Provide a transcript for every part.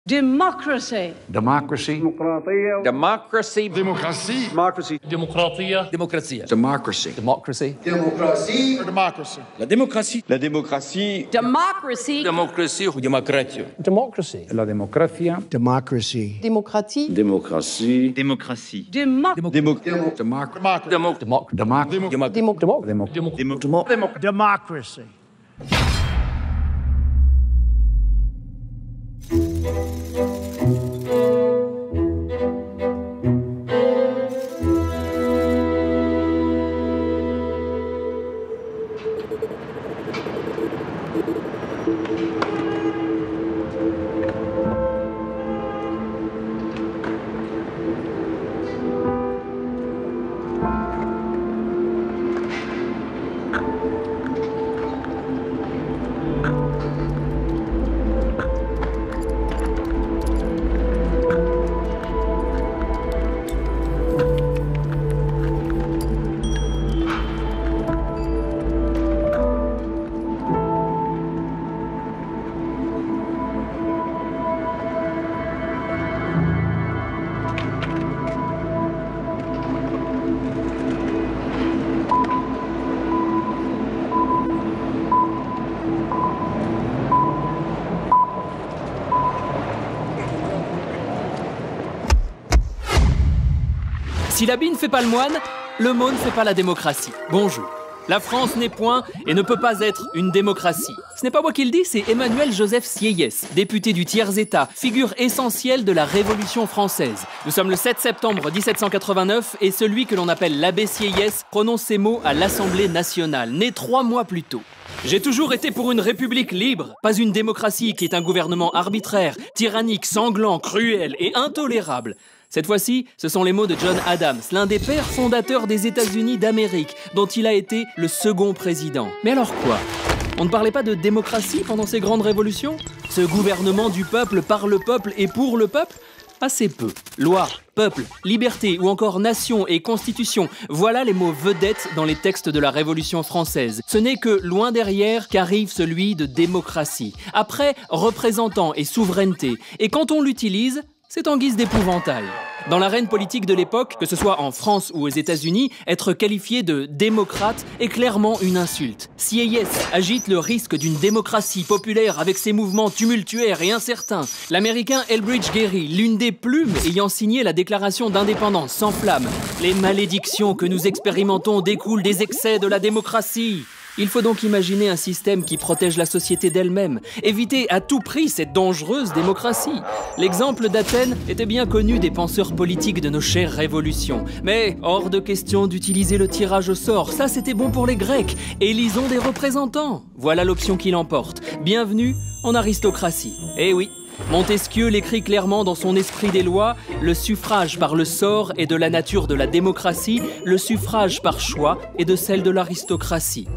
Democracy. Democracy. Democracy. Democratie. Democratie. Democratia. Democratia. Democracy. Democracy. Démocratie. Democratie. La démocratie. La démocratie. Democracy. Democratie ou démocratie. Democracy. La democracia. Democracy. Démocratie. Démocratie. Démocratie. Democracy. Democracy. Si l'habit ne fait pas le moine, le mot ne fait pas la démocratie. Bonjour. La France n'est point et ne peut pas être une démocratie. Ce n'est pas moi qui le dis, c'est Emmanuel Joseph Sieyès, député du tiers-État, figure essentielle de la Révolution française. Nous sommes le 7 septembre 1789 et celui que l'on appelle l'abbé Sieyès prononce ces mots à l'Assemblée nationale, né 3 mois plus tôt. J'ai toujours été pour une république libre, pas une démocratie qui est un gouvernement arbitraire, tyrannique, sanglant, cruel et intolérable. Cette fois-ci, ce sont les mots de John Adams, l'un des pères fondateurs des États-Unis d'Amérique, dont il a été le second président. Mais alors quoi? On ne parlait pas de démocratie pendant ces grandes révolutions? Ce gouvernement du peuple, par le peuple et pour le peuple? Assez peu. Loi, peuple, liberté ou encore nation et constitution, voilà les mots vedettes dans les textes de la Révolution française. Ce n'est que loin derrière qu'arrive celui de démocratie. Après, représentant et souveraineté. Et quand on l'utilise, c'est en guise d'épouvantail. Dans l'arène politique de l'époque, que ce soit en France ou aux États-Unis, être qualifié de démocrate est clairement une insulte. Sieyès agite le risque d'une démocratie populaire avec ses mouvements tumultuaires et incertains. L'américain Elbridge Gerry, l'une des plumes ayant signé la déclaration d'indépendance, s'enflamme. Les malédictions que nous expérimentons découlent des excès de la démocratie. Il faut donc imaginer un système qui protège la société d'elle-même, éviter à tout prix cette dangereuse démocratie. L'exemple d'Athènes était bien connu des penseurs politiques de nos chères révolutions. Mais hors de question d'utiliser le tirage au sort, ça c'était bon pour les Grecs. Élisons des représentants. Voilà l'option qui l'emporte. Bienvenue en aristocratie. Eh oui, Montesquieu l'écrit clairement dans son Esprit des lois, le suffrage par le sort est de la nature de la démocratie, le suffrage par choix est de celle de l'aristocratie.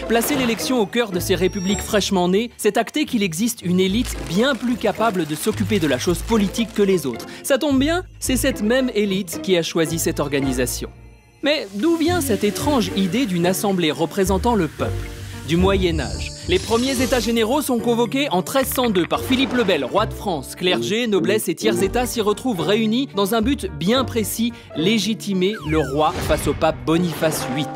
Placer l'élection au cœur de ces républiques fraîchement nées, c'est acter qu'il existe une élite bien plus capable de s'occuper de la chose politique que les autres. Ça tombe bien, c'est cette même élite qui a choisi cette organisation. Mais d'où vient cette étrange idée d'une assemblée représentant le peuple? Du Moyen-Âge. Les premiers états généraux sont convoqués en 1302 par Philippe le Bel, roi de France. Clergé, noblesse et tiers-état s'y retrouvent réunis dans un but bien précis, légitimer le roi face au pape Boniface VIII.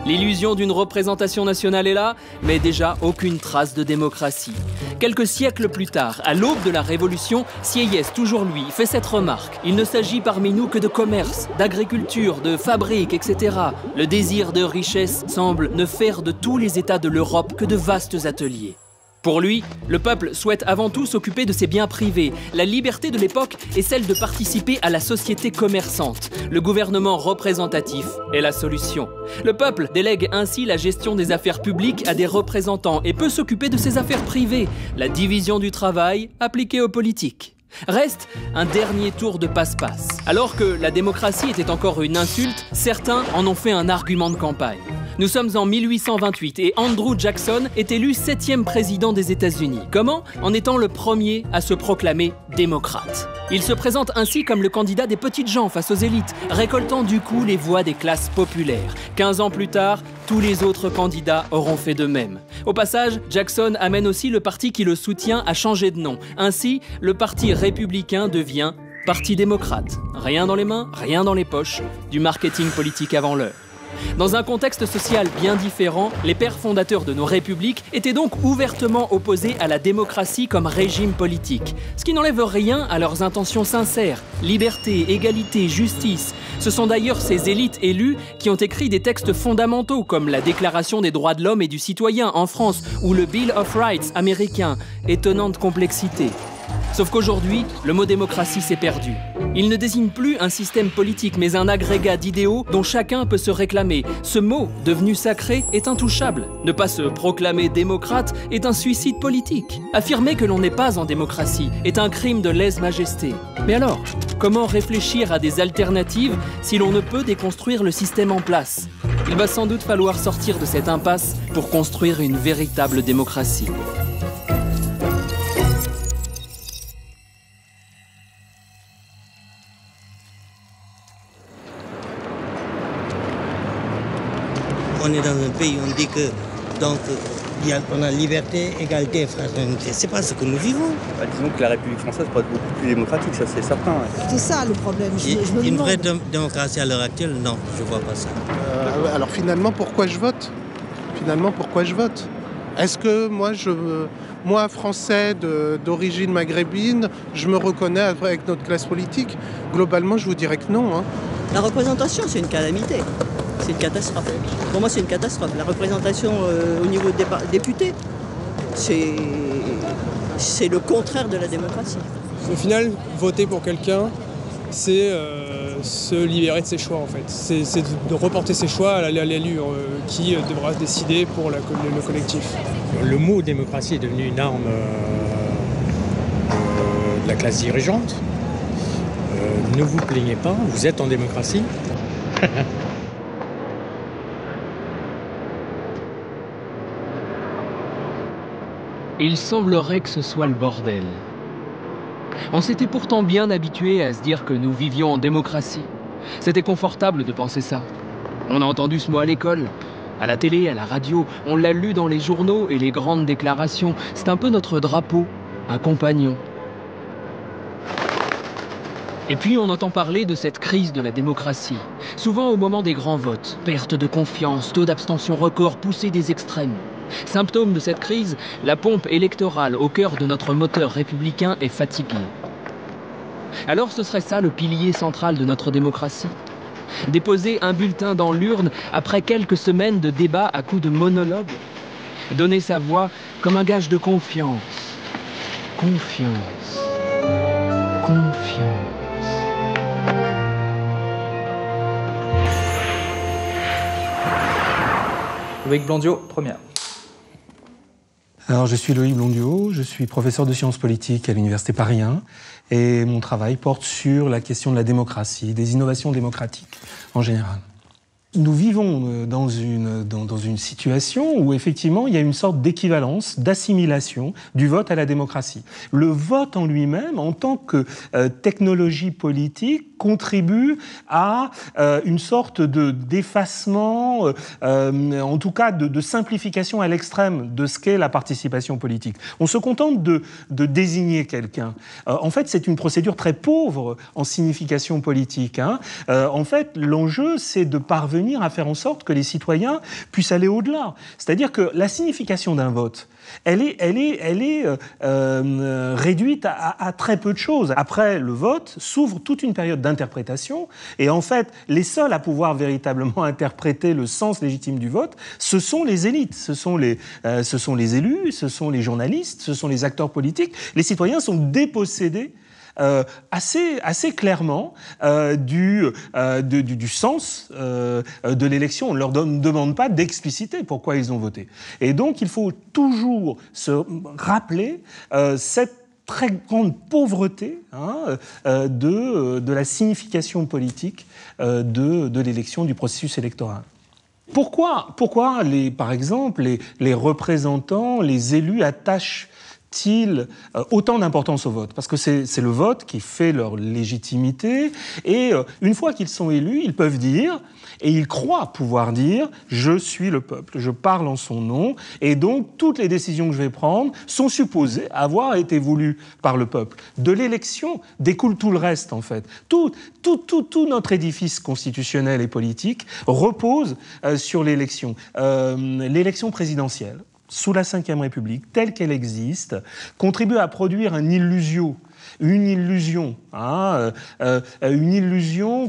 L'illusion d'une représentation nationale est là, mais déjà aucune trace de démocratie. Quelques siècles plus tard, à l'aube de la Révolution, Sieyès, toujours lui, fait cette remarque. Il ne s'agit parmi nous que de commerce, d'agriculture, de fabrique, etc. Le désir de richesse semble ne faire de tous les États de l'Europe que de vastes ateliers. Pour lui, le peuple souhaite avant tout s'occuper de ses biens privés. La liberté de l'époque est celle de participer à la société commerçante. Le gouvernement représentatif est la solution. Le peuple délègue ainsi la gestion des affaires publiques à des représentants et peut s'occuper de ses affaires privées. La division du travail appliquée aux politiques. Reste un dernier tour de passe-passe. Alors que la démocratie était encore une insulte, certains en ont fait un argument de campagne. Nous sommes en 1828 et Andrew Jackson est élu 7e président des États-Unis. Comment? En étant le premier à se proclamer démocrate. Il se présente ainsi comme le candidat des petites gens face aux élites, récoltant du coup les voix des classes populaires. 15 ans plus tard, tous les autres candidats auront fait de même. Au passage, Jackson amène aussi le parti qui le soutient à changer de nom. Ainsi, le Parti républicain devient Parti démocrate. Rien dans les mains, rien dans les poches, du marketing politique avant l'heure. Dans un contexte social bien différent, les pères fondateurs de nos républiques étaient donc ouvertement opposés à la démocratie comme régime politique. Ce qui n'enlève rien à leurs intentions sincères. Liberté, égalité, justice. Ce sont d'ailleurs ces élites élues qui ont écrit des textes fondamentaux comme la Déclaration des droits de l'homme et du citoyen en France ou le Bill of Rights américain. Étonnante complexité. Sauf qu'aujourd'hui, le mot démocratie s'est perdu. Il ne désigne plus un système politique, mais un agrégat d'idéaux dont chacun peut se réclamer. Ce mot, devenu sacré, est intouchable. Ne pas se proclamer démocrate est un suicide politique. Affirmer que l'on n'est pas en démocratie est un crime de lèse-majesté. Mais alors, comment réfléchir à des alternatives si l'on ne peut déconstruire le système en place? Il va sans doute falloir sortir de cette impasse pour construire une véritable démocratie. On est dans un pays où on dit que donc on a liberté, égalité et fraternité. C'est pas ce que nous vivons. Disons que la République française pourrait être beaucoup plus démocratique, ça c'est certain. Ouais. C'est ça le problème. Une vraie démocratie à l'heure actuelle, non, je vois pas ça. Alors finalement, pourquoi je vote? Est-ce que moi, français d'origine maghrébine, je me reconnais avec notre classe politique? Globalement, je vous dirais que non. Hein. La représentation, c'est une calamité. C'est une catastrophe. Pour moi, c'est une catastrophe. La représentation au niveau des députés, c'est le contraire de la démocratie. Au final, voter pour quelqu'un, c'est se libérer de ses choix, en fait. C'est de reporter ses choix à l'élu qui devra décider pour le collectif. Le mot démocratie est devenu une arme de la classe dirigeante. Ne vous plaignez pas, vous êtes en démocratie. Il semblerait que ce soit le bordel. On s'était pourtant bien habitué à se dire que nous vivions en démocratie. C'était confortable de penser ça. On a entendu ce mot à l'école, à la télé, à la radio, on l'a lu dans les journaux et les grandes déclarations. C'est un peu notre drapeau, un compagnon. Et puis on entend parler de cette crise de la démocratie, souvent au moment des grands votes. Perte de confiance, taux d'abstention record, poussée des extrêmes. Symptôme de cette crise, la pompe électorale au cœur de notre moteur républicain est fatiguée. Alors ce serait ça le pilier central de notre démocratie? Déposer un bulletin dans l'urne après quelques semaines de débats à coups de monologue? Donner sa voix comme un gage de confiance. Confiance. Confiance. Loïc Blondiot, première. Alors, je suis Loïc Blondiot, je suis professeur de sciences politiques à l'Université Paris 1 et mon travail porte sur la question de la démocratie, des innovations démocratiques en général. Nous vivons dans une situation où effectivement il y a une sorte d'équivalence, d'assimilation du vote à la démocratie. Le vote en lui-même, en tant que technologie politique, contribue à une sorte d'effacement, en tout cas de simplification à l'extrême de ce qu'est la participation politique. On se contente de désigner quelqu'un. En fait, c'est une procédure très pauvre en signification politique. Hein. En fait, l'enjeu, c'est de parvenir à faire en sorte que les citoyens puissent aller au-delà. C'est-à-dire que la signification d'un vote, elle est réduite à très peu de choses. Après le vote, s'ouvre toute une période d'interprétation, et en fait, les seuls à pouvoir véritablement interpréter le sens légitime du vote, ce sont les élites, ce sont les élus, ce sont les journalistes, ce sont les acteurs politiques. Les citoyens sont dépossédés assez clairement du sens de l'élection. On ne leur demande pas d'expliciter pourquoi ils ont voté. Et donc, il faut toujours se rappeler cette très grande pauvreté de la signification politique de l'élection, du processus électoral. Pourquoi par exemple, les représentants, les élus attachent-ils autant d'importance au vote? Parce que c'est le vote qui fait leur légitimité, et une fois qu'ils sont élus, ils peuvent dire, et ils croient pouvoir dire, je suis le peuple, je parle en son nom, et donc toutes les décisions que je vais prendre sont supposées avoir été voulues par le peuple. De l'élection découle tout le reste, en fait. Tout notre édifice constitutionnel et politique repose sur l'élection. L'élection présidentielle, sous la Ve République, telle qu'elle existe, contribue à produire une illusion, une illusion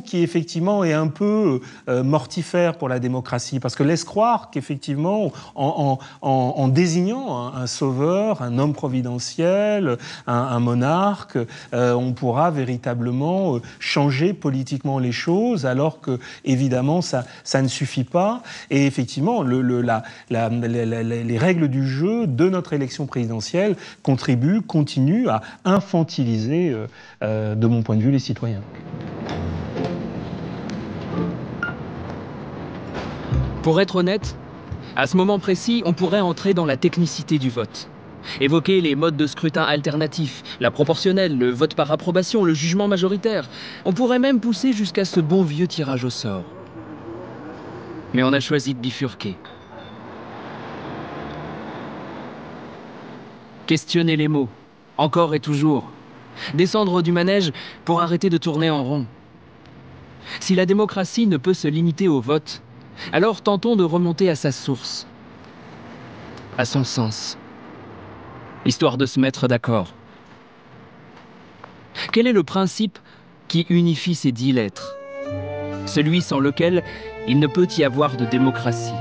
qui effectivement est un peu mortifère pour la démocratie, parce que laisse croire qu'effectivement, en désignant un sauveur, un homme providentiel, un monarque, on pourra véritablement changer politiquement les choses, alors que évidemment ça ne suffit pas. Et effectivement, les règles du jeu de notre élection présidentielle continuent à infantiliser, de mon point de vue, les citoyens. Pour être honnête, à ce moment précis, on pourrait entrer dans la technicité du vote. Évoquer les modes de scrutin alternatifs, la proportionnelle, le vote par approbation, le jugement majoritaire. On pourrait même pousser jusqu'à ce bon vieux tirage au sort. Mais on a choisi de bifurquer. Questionner les mots, encore et toujours. Descendre du manège pour arrêter de tourner en rond. Si la démocratie ne peut se limiter au vote, alors tentons de remonter à sa source, à son sens, histoire de se mettre d'accord. Quel est le principe qui unifie ces 10 lettres? Celui sans lequel il ne peut y avoir de démocratie.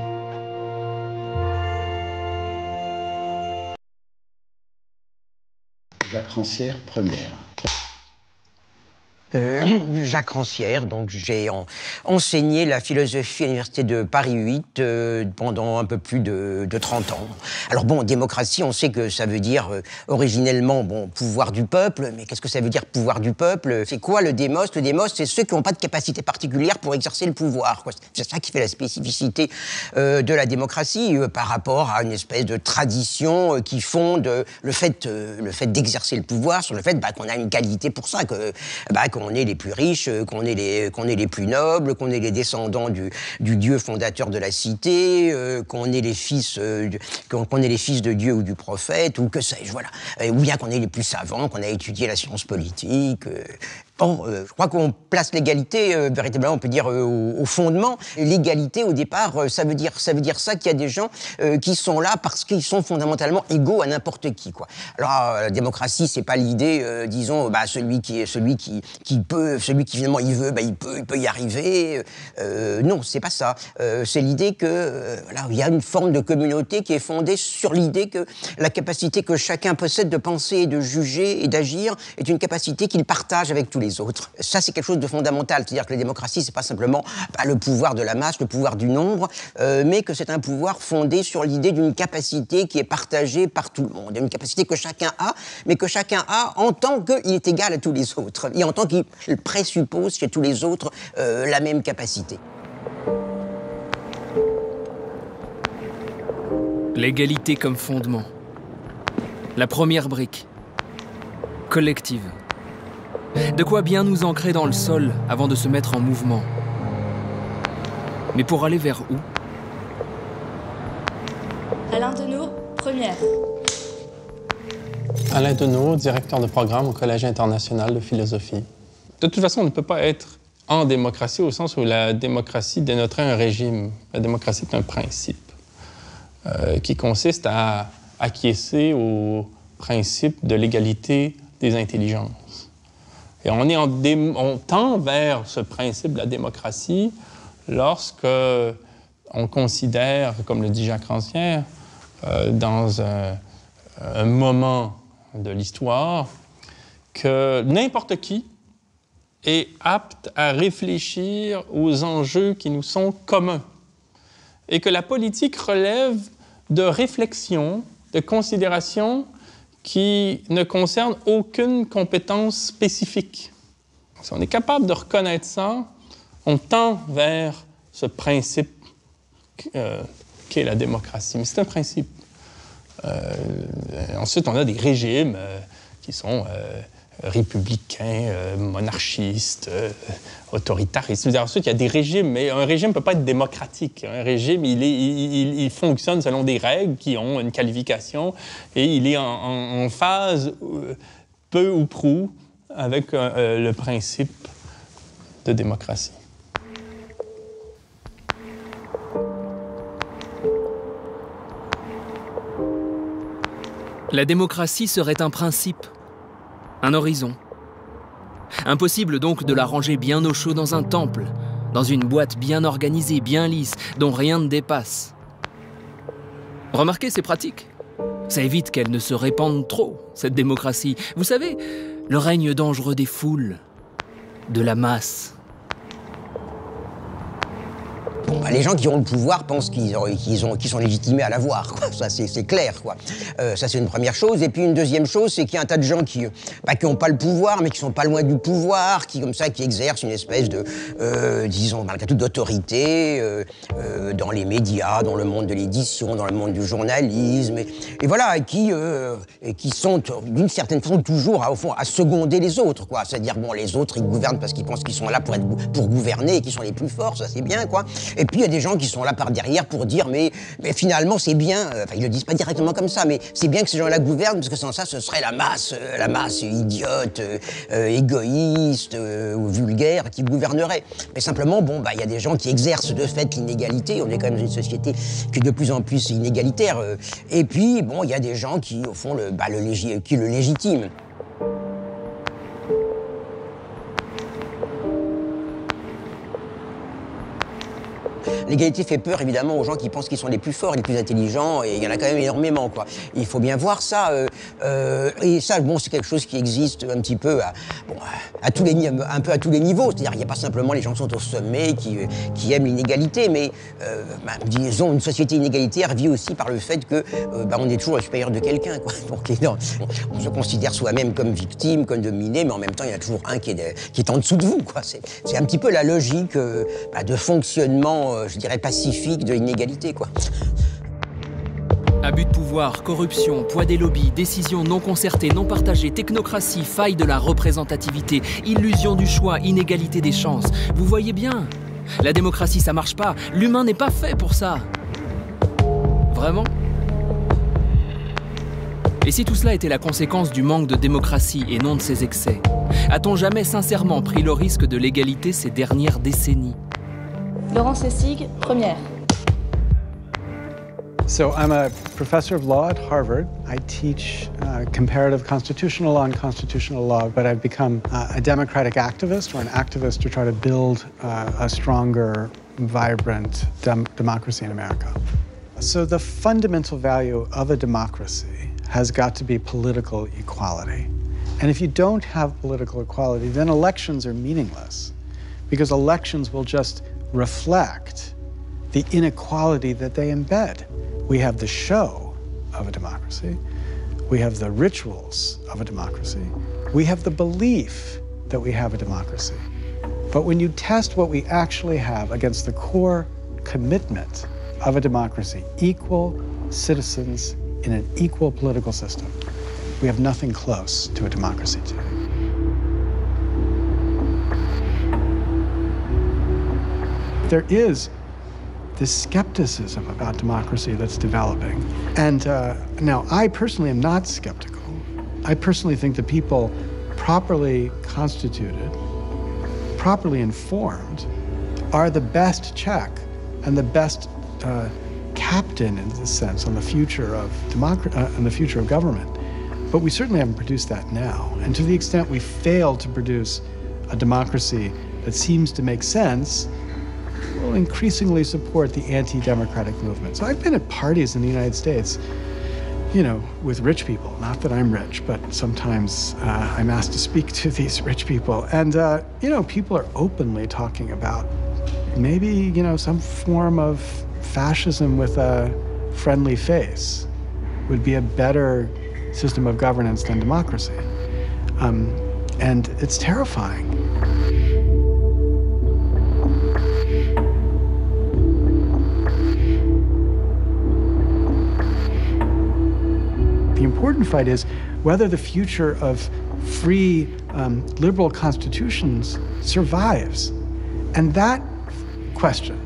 Jacques Rancière, première. Jacques Rancière, donc j'ai enseigné la philosophie à l'université de Paris 8 pendant un peu plus de 30 ans. Alors bon, démocratie, on sait que ça veut dire originellement, bon, pouvoir du peuple, mais qu'est-ce que ça veut dire pouvoir du peuple? C'est quoi le démos? Le démos, c'est ceux qui n'ont pas de capacité particulière pour exercer le pouvoir, quoi. C'est ça qui fait la spécificité de la démocratie par rapport à une espèce de tradition qui fonde le fait d'exercer le pouvoir sur le fait qu'on a une qualité pour ça, qu'on est les plus riches, qu'on est les plus nobles, qu'on est les descendants du Dieu fondateur de la cité, qu'on est les fils de Dieu ou du prophète, ou que sais-je, voilà. Ou bien qu'on est les plus savants, qu'on a étudié la science politique. Bon, je crois qu'on place l'égalité, véritablement, on peut dire, au fondement. L'égalité, au départ, ça veut dire ça qu'il y a des gens qui sont là parce qu'ils sont fondamentalement égaux à n'importe qui, quoi. Alors, la démocratie, c'est pas l'idée, disons, celui qui finalement il veut, il peut y arriver. Non, c'est pas ça. C'est l'idée que, voilà, il y a une forme de communauté qui est fondée sur l'idée que la capacité que chacun possède de penser et de juger et d'agir est une capacité qu'il partage avec tous les autres. Ça, c'est quelque chose de fondamental. C'est-à-dire que la démocratie, c'est pas simplement le pouvoir de la masse, le pouvoir du nombre, mais que c'est un pouvoir fondé sur l'idée d'une capacité qui est partagée par tout le monde. Une capacité que chacun a, mais que chacun a en tant qu'il est égal à tous les autres. Et en tant qu'il présuppose chez tous les autres la même capacité. L'égalité comme fondement. La première brique. Collective. De quoi bien nous ancrer dans le sol avant de se mettre en mouvement. Mais pour aller vers où? Alain Deneau, première. Alain Deneau, directeur de programme au Collège international de philosophie. De toute façon, on ne peut pas être en démocratie au sens où la démocratie dénoterait un régime. La démocratie est un principe qui consiste à acquiescer au principe de l'égalité des intelligences. Et on tend vers ce principe de la démocratie lorsque on considère, comme le dit Jacques Rancière, dans un moment de l'histoire, que n'importe qui est apte à réfléchir aux enjeux qui nous sont communs et que la politique relève de réflexions, de considérations qui ne concernent aucune compétence spécifique. Si on est capable de reconnaître ça, on tend vers ce principe qu'est la démocratie. Mais c'est un principe. Ensuite, on a des régimes qui sont républicains, monarchistes, autoritaristes. Ensuite, il y a des régimes, mais un régime ne peut pas être démocratique. Un régime, il fonctionne selon des règles qui ont une qualification et il est en phase, peu ou prou, avec le principe de démocratie. La démocratie serait un principe, un horizon. Impossible donc de la ranger bien au chaud dans un temple, dans une boîte bien organisée, bien lisse, dont rien ne dépasse. Remarquez, c'est pratique. Ça évite qu'elle ne se répande trop, cette démocratie. Vous savez, le règne dangereux des foules, de la masse. Bon, bah, les gens qui ont le pouvoir pensent qu'ils sont légitimés à l'avoir, quoi. Ça, c'est clair, quoi. Ça, c'est une première chose. Et puis, une deuxième chose, c'est qu'il y a un tas de gens qui n'ont pas le pouvoir, mais qui sont pas loin du pouvoir, qui exercent une espèce de, disons, malgré tout, d'autorité dans les médias, dans le monde de l'édition, dans le monde du journalisme, et voilà, et qui sont, d'une certaine façon, toujours, au fond, à seconder les autres, quoi. C'est-à-dire, bon, les autres, ils gouvernent parce qu'ils pensent qu'ils sont là pour gouverner et qu'ils sont les plus forts, ça, c'est bien, quoi. Et puis, il y a des gens qui sont là par derrière pour dire, mais finalement, c'est bien, enfin, ils le disent pas directement comme ça, mais c'est bien que ces gens-là gouvernent, parce que sans ça, ce serait la masse idiote, égoïste, ou vulgaire, qui gouvernerait. Mais simplement, bon, bah, il y a des gens qui exercent de fait l'inégalité. On est quand même dans une société qui est de plus en plus inégalitaire. Et puis, bon, il y a des gens qui, au fond, qui le légitiment. L'égalité fait peur, évidemment, aux gens qui pensent qu'ils sont les plus forts, les plus intelligents, et il y en a quand même énormément, quoi. Il faut bien voir ça. Et ça, bon, c'est quelque chose qui existe un petit peu un peu à tous les niveaux. C'est-à-dire qu'il n'y a pas simplement les gens qui sont au sommet, qui aiment l'inégalité, mais, disons, une société inégalitaire vit aussi par le fait que on est toujours le supérieur de quelqu'un, quoi. Donc, on se considère soi-même comme victime, comme dominé, mais en même temps, il y a toujours un qui est en dessous de vous, quoi. C'est un petit peu la logique de fonctionnement, je dirais, pacifique de l'inégalité, quoi. Abus de pouvoir, corruption, poids des lobbies, décisions non concertées, non partagées, technocratie, faille de la représentativité, illusion du choix, inégalité des chances. Vous voyez bien, la démocratie, ça marche pas. L'humain n'est pas fait pour ça. Vraiment ? Et si tout cela était la conséquence du manque de démocratie et non de ses excès, a-t-on jamais sincèrement pris le risque de l'égalité ces dernières décennies ? Laurence Essig, première. So I'm a professor of law at Harvard. I teach comparative constitutional law and constitutional law, but I've become a democratic activist, or an activist to try to build a stronger, vibrant democracy in America. So the fundamental value of a democracy has got to be political equality. And if you don't have political equality, then elections are meaningless, because elections will just reflect the inequality that they embed. We have the show of a democracy. We have the rituals of a democracy. We have the belief that we have a democracy. But when you test what we actually have against the core commitment of a democracy, equal citizens in an equal political system, we have nothing close to a democracy today. There is this skepticism about democracy that's developing. And now, I personally am not skeptical. I personally think that people properly constituted, properly informed, are the best check and the best captain, in this sense, on the future of on the future of government. But we certainly haven't produced that now. And to the extent we fail to produce a democracy that seems to make sense, will increasingly support the anti-democratic movement. So I've been at parties in the United States, you know, with rich people. Not that I'm rich, but sometimes I'm asked to speak to these rich people. And, you know, people are openly talking about maybe, you know, some form of fascism with a friendly face would be a better system of governance than democracy. And it's terrifying. The important fight is whether the future of free, liberal constitutions survives. And that question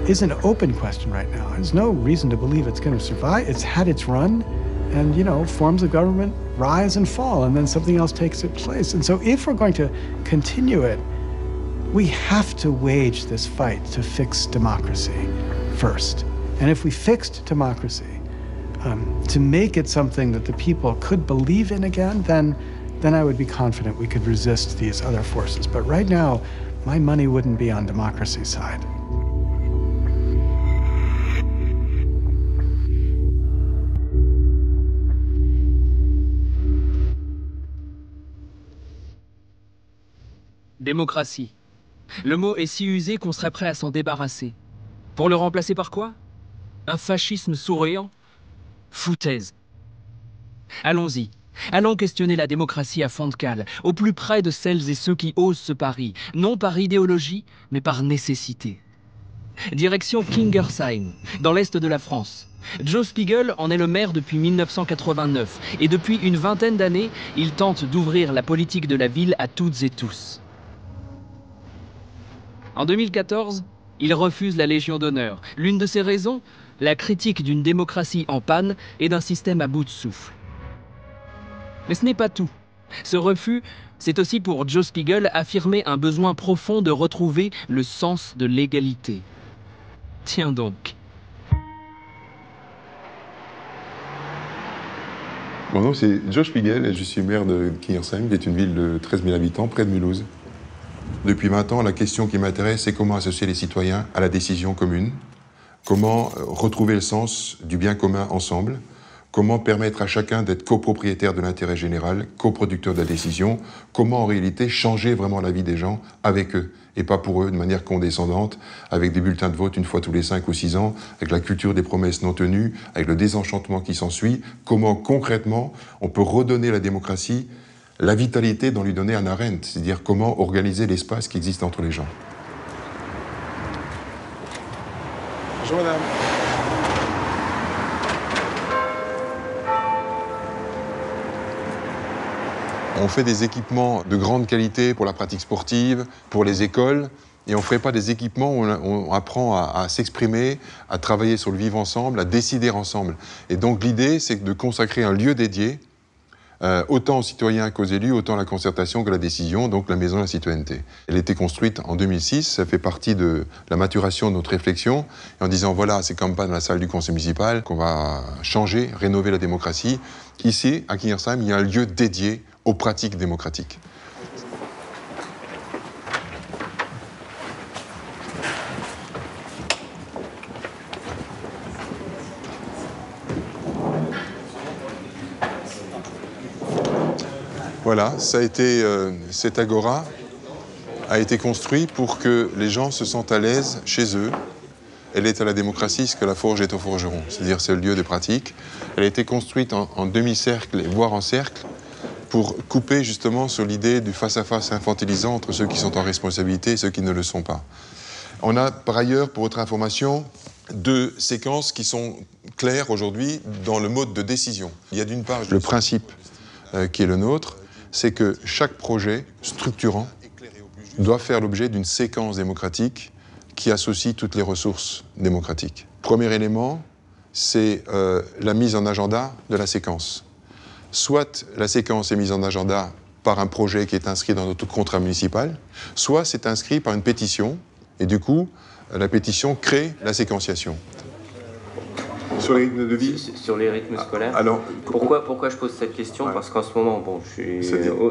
is an open question right now. There's no reason to believe it's going to survive. It's had its run, and, you know, forms of government rise and fall, and then something else takes its place. And so if we're going to continue it, we have to wage this fight to fix democracy first. And if we fixed democracy, to make it something that the people could believe in again, then I would be confident we could resist these other forces. But right now, my money wouldn't be on democracy's side. Démocratie. Le mot est si usé qu'on serait prêt à s'en débarrasser. Pour le remplacer par quoi? Un fascisme souriant? Foutaise. Allons-y. Allons questionner la démocratie à fond de cale, au plus près de celles et ceux qui osent ce pari, non par idéologie, mais par nécessité. Direction Kingersheim, dans l'est de la France. Joe Spiegel en est le maire depuis 1989, et depuis une vingtaine d'années, il tente d'ouvrir la politique de la ville à toutes et tous. En 2014, il refuse la Légion d'honneur. L'une de ses raisons, la critique d'une démocratie en panne et d'un système à bout de souffle. Mais ce n'est pas tout. Ce refus, c'est aussi pour Joe Spiegel affirmer un besoin profond de retrouver le sens de l'égalité. Tiens donc. Mon nom c'est Joe Spiegel et je suis maire de Kingersheim, qui est une ville de 13 000 habitants près de Mulhouse. Depuis 20 ans, la question qui m'intéresse, c'est comment associer les citoyens à la décision commune, comment retrouver le sens du bien commun ensemble, comment permettre à chacun d'être copropriétaire de l'intérêt général, coproducteur de la décision, comment en réalité changer vraiment la vie des gens avec eux, et pas pour eux de manière condescendante, avec des bulletins de vote une fois tous les 5 ou 6 ans, avec la culture des promesses non tenues, avec le désenchantement qui s'ensuit, comment concrètement on peut redonner la démocratie la vitalité d'en lui donner un arène, c'est-à-dire comment organiser l'espace qui existe entre les gens. Bonjour madame. On fait des équipements de grande qualité pour la pratique sportive, pour les écoles, et on ne ferait pas des équipements où on apprend à s'exprimer, à travailler sur le vivre ensemble, à décider ensemble. Et donc l'idée, c'est de consacrer un lieu dédié autant aux citoyens qu'aux élus, autant la concertation que la décision, donc la maison de la citoyenneté. Elle a été construite en 2006, ça fait partie de la maturation de notre réflexion, en disant voilà, c'est comme pas dans la salle du conseil municipal qu'on va changer, rénover la démocratie. Ici, à Kingersheim, il y a un lieu dédié aux pratiques démocratiques. Voilà, ça a été, cette agora a été construite pour que les gens se sentent à l'aise chez eux. Elle est à la démocratie ce que la forge est au forgeron, c'est-à-dire c'est le lieu de pratique. Elle a été construite en demi-cercle, voire en cercle, pour couper justement sur l'idée du face-à-face infantilisant entre ceux qui sont en responsabilité et ceux qui ne le sont pas. On a par ailleurs, pour votre information, 2 séquences qui sont claires aujourd'hui dans le mode de décision. Il y a d'une part le principe qui est le nôtre, c'est que chaque projet structurant doit faire l'objet d'une séquence démocratique qui associe toutes les ressources démocratiques. Premier élément, c'est la mise en agenda de la séquence. Soit la séquence est mise en agenda par un projet qui est inscrit dans notre contrat municipal, soit c'est inscrit par une pétition, et du coup, la pétition crée la séquenciation. Sur les rythmes de vie? Sur les rythmes scolaires. Alors, pourquoi je pose cette question? Parce qu'en ce moment, bon,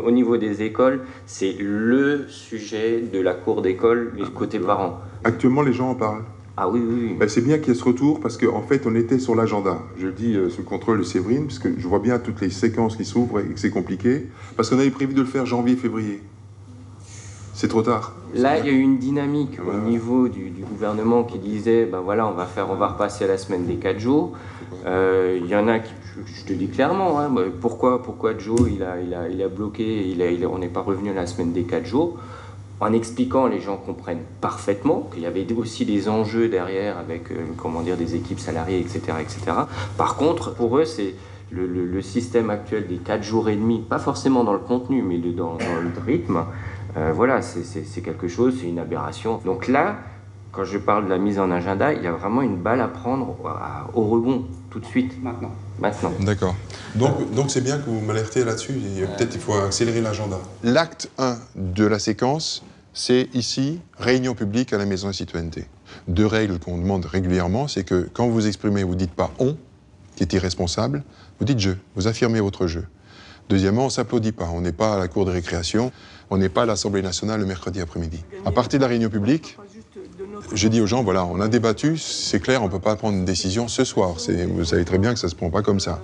au niveau des écoles, c'est le sujet de la cour d'école, les côtés parents. Actuellement, les gens en parlent. Ah oui, oui, oui. Ben, c'est bien qu'il y ait ce retour parce qu'en fait, on était sur l'agenda. Je le dis sous le contrôle de Séverine, parce que je vois bien toutes les séquences qui s'ouvrent et que c'est compliqué. Parce qu'on avait prévu de le faire janvier-février. C'est trop tard. Là, il y a eu une dynamique au niveau du gouvernement qui disait, ben voilà, on va repasser à la semaine des 4 jours. Il y en a qui, je te dis clairement, hein, pourquoi Joe il a bloqué, on n'est pas revenu à la semaine des 4 jours. En expliquant, les gens comprennent parfaitement qu'il y avait aussi des enjeux derrière avec, des équipes salariées, etc., etc. Par contre, pour eux, le système actuel des 4 jours et demi, pas forcément dans le contenu, mais dans le rythme, voilà, c'est quelque chose, c'est une aberration. Donc là, quand je parle de la mise en agenda, il y a vraiment une balle à prendre au rebond, tout de suite. Maintenant. D'accord. Donc c'est bien que vous m'alertez là-dessus. Peut-être il faut accélérer l'agenda. L'acte 1 de la séquence, c'est ici, réunion publique à la Maison de la Citoyenneté. 2 règles qu'on demande régulièrement, c'est que quand vous exprimez, vous ne dites pas « on », qui est irresponsable, vous dites « je », vous affirmez votre « je ». Deuxièmement, on ne s'applaudit pas, on n'est pas à la cour de récréation, on n'est pas à l'Assemblée nationale le mercredi après-midi. À partir de la réunion publique, je dis aux gens, voilà, on a débattu, c'est clair, on ne peut pas prendre une décision ce soir. Vous savez très bien que ça ne se prend pas comme ça.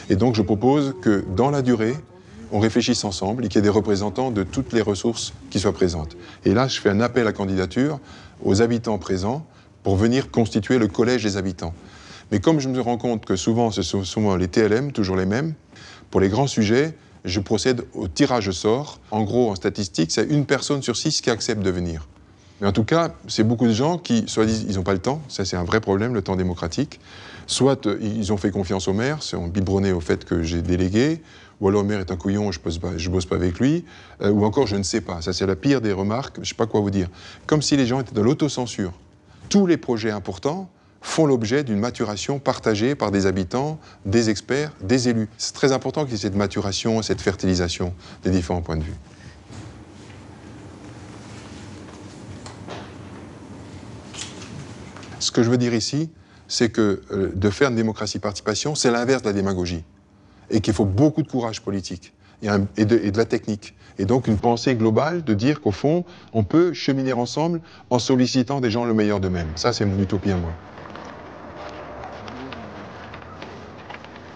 Et donc je propose que dans la durée, on réfléchisse ensemble et qu'il y ait des représentants de toutes les ressources qui soient présentes. Et là, je fais un appel à candidature aux habitants présents pour venir constituer le collège des habitants. Mais comme je me rends compte que souvent, ce sont souvent les TLM, toujours les mêmes, pour les grands sujets, je procède au tirage au sort. En gros, en statistique, c'est 1 personne sur 6 qui accepte de venir. Mais en tout cas, c'est beaucoup de gens qui, soit disent, ils n'ont pas le temps, ça c'est un vrai problème, le temps démocratique, soit ils ont fait confiance au maire, sont biberonnés au fait que j'ai délégué, ou alors le maire est un couillon, je bosse pas avec lui, ou encore je ne sais pas. Ça c'est la pire des remarques, je ne sais pas quoi vous dire. Comme si les gens étaient dans l'autocensure. Tous les projets importants font l'objet d'une maturation partagée par des habitants, des experts, des élus. C'est très important qu'il y ait cette maturation, cette fertilisation des différents points de vue. Ce que je veux dire ici, c'est que de faire une démocratie participation, c'est l'inverse de la démagogie. Et qu'il faut beaucoup de courage politique et de la technique. Et donc une pensée globale de dire qu'au fond, on peut cheminer ensemble en sollicitant des gens le meilleur d'eux-mêmes. Ça, c'est mon utopie à moi.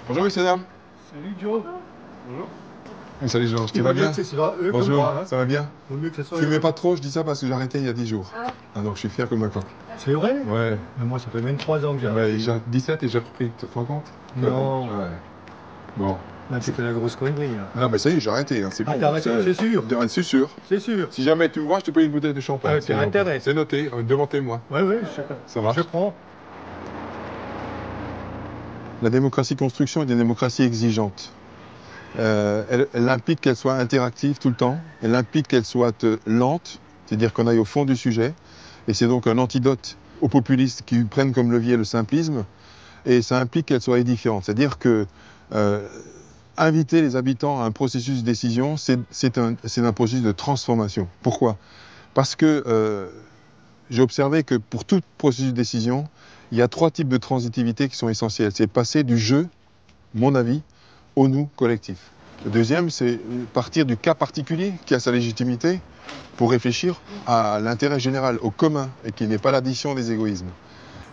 Bonjour, messieurs, dames. Salut, Joe. Bonjour. Salut, Georges. Tu vas bien? Bonjour, moi, hein. ça va bien? Vaut mieux que ça soit Fumez pas trop, je dis ça parce que j'ai arrêté il y a 10 jours. Ah, donc je suis fier comme un coq. C'est vrai? Ouais. Mais moi, ça fait 23 ans que j'ai arrêté. J'ai 17 et j'ai repris, tu te rends compte? Non. Ouais. Bon. Là, c'est que la grosse connerie, là. Ah, mais ça y est, j'ai arrêté. Hein. C'est bon. T'as arrêté, c'est sûr? C'est sûr. C'est sûr. Si jamais tu me vois, je te paye une bouteille de champagne. C'est intérêt. C'est noté, devant témoin. Ouais, ça marche. Je prends. La démocratie construction est une démocratie exigeante. Elle implique qu'elle soit interactive tout le temps, elle implique qu'elle soit lente, c'est-à-dire qu'on aille au fond du sujet, et c'est donc un antidote aux populistes qui prennent comme levier le simplisme, et ça implique qu'elle soit édifiante, c'est-à-dire que inviter les habitants à un processus de décision, c'est un processus de transformation. Pourquoi? Parce que j'ai observé que pour tout processus de décision, il y a 3 types de transitivité qui sont essentiels. C'est passer du je, mon avis, au nous collectif. Le deuxième, c'est partir du cas particulier qui a sa légitimité pour réfléchir à l'intérêt général, au commun, et qui n'est pas l'addition des égoïsmes.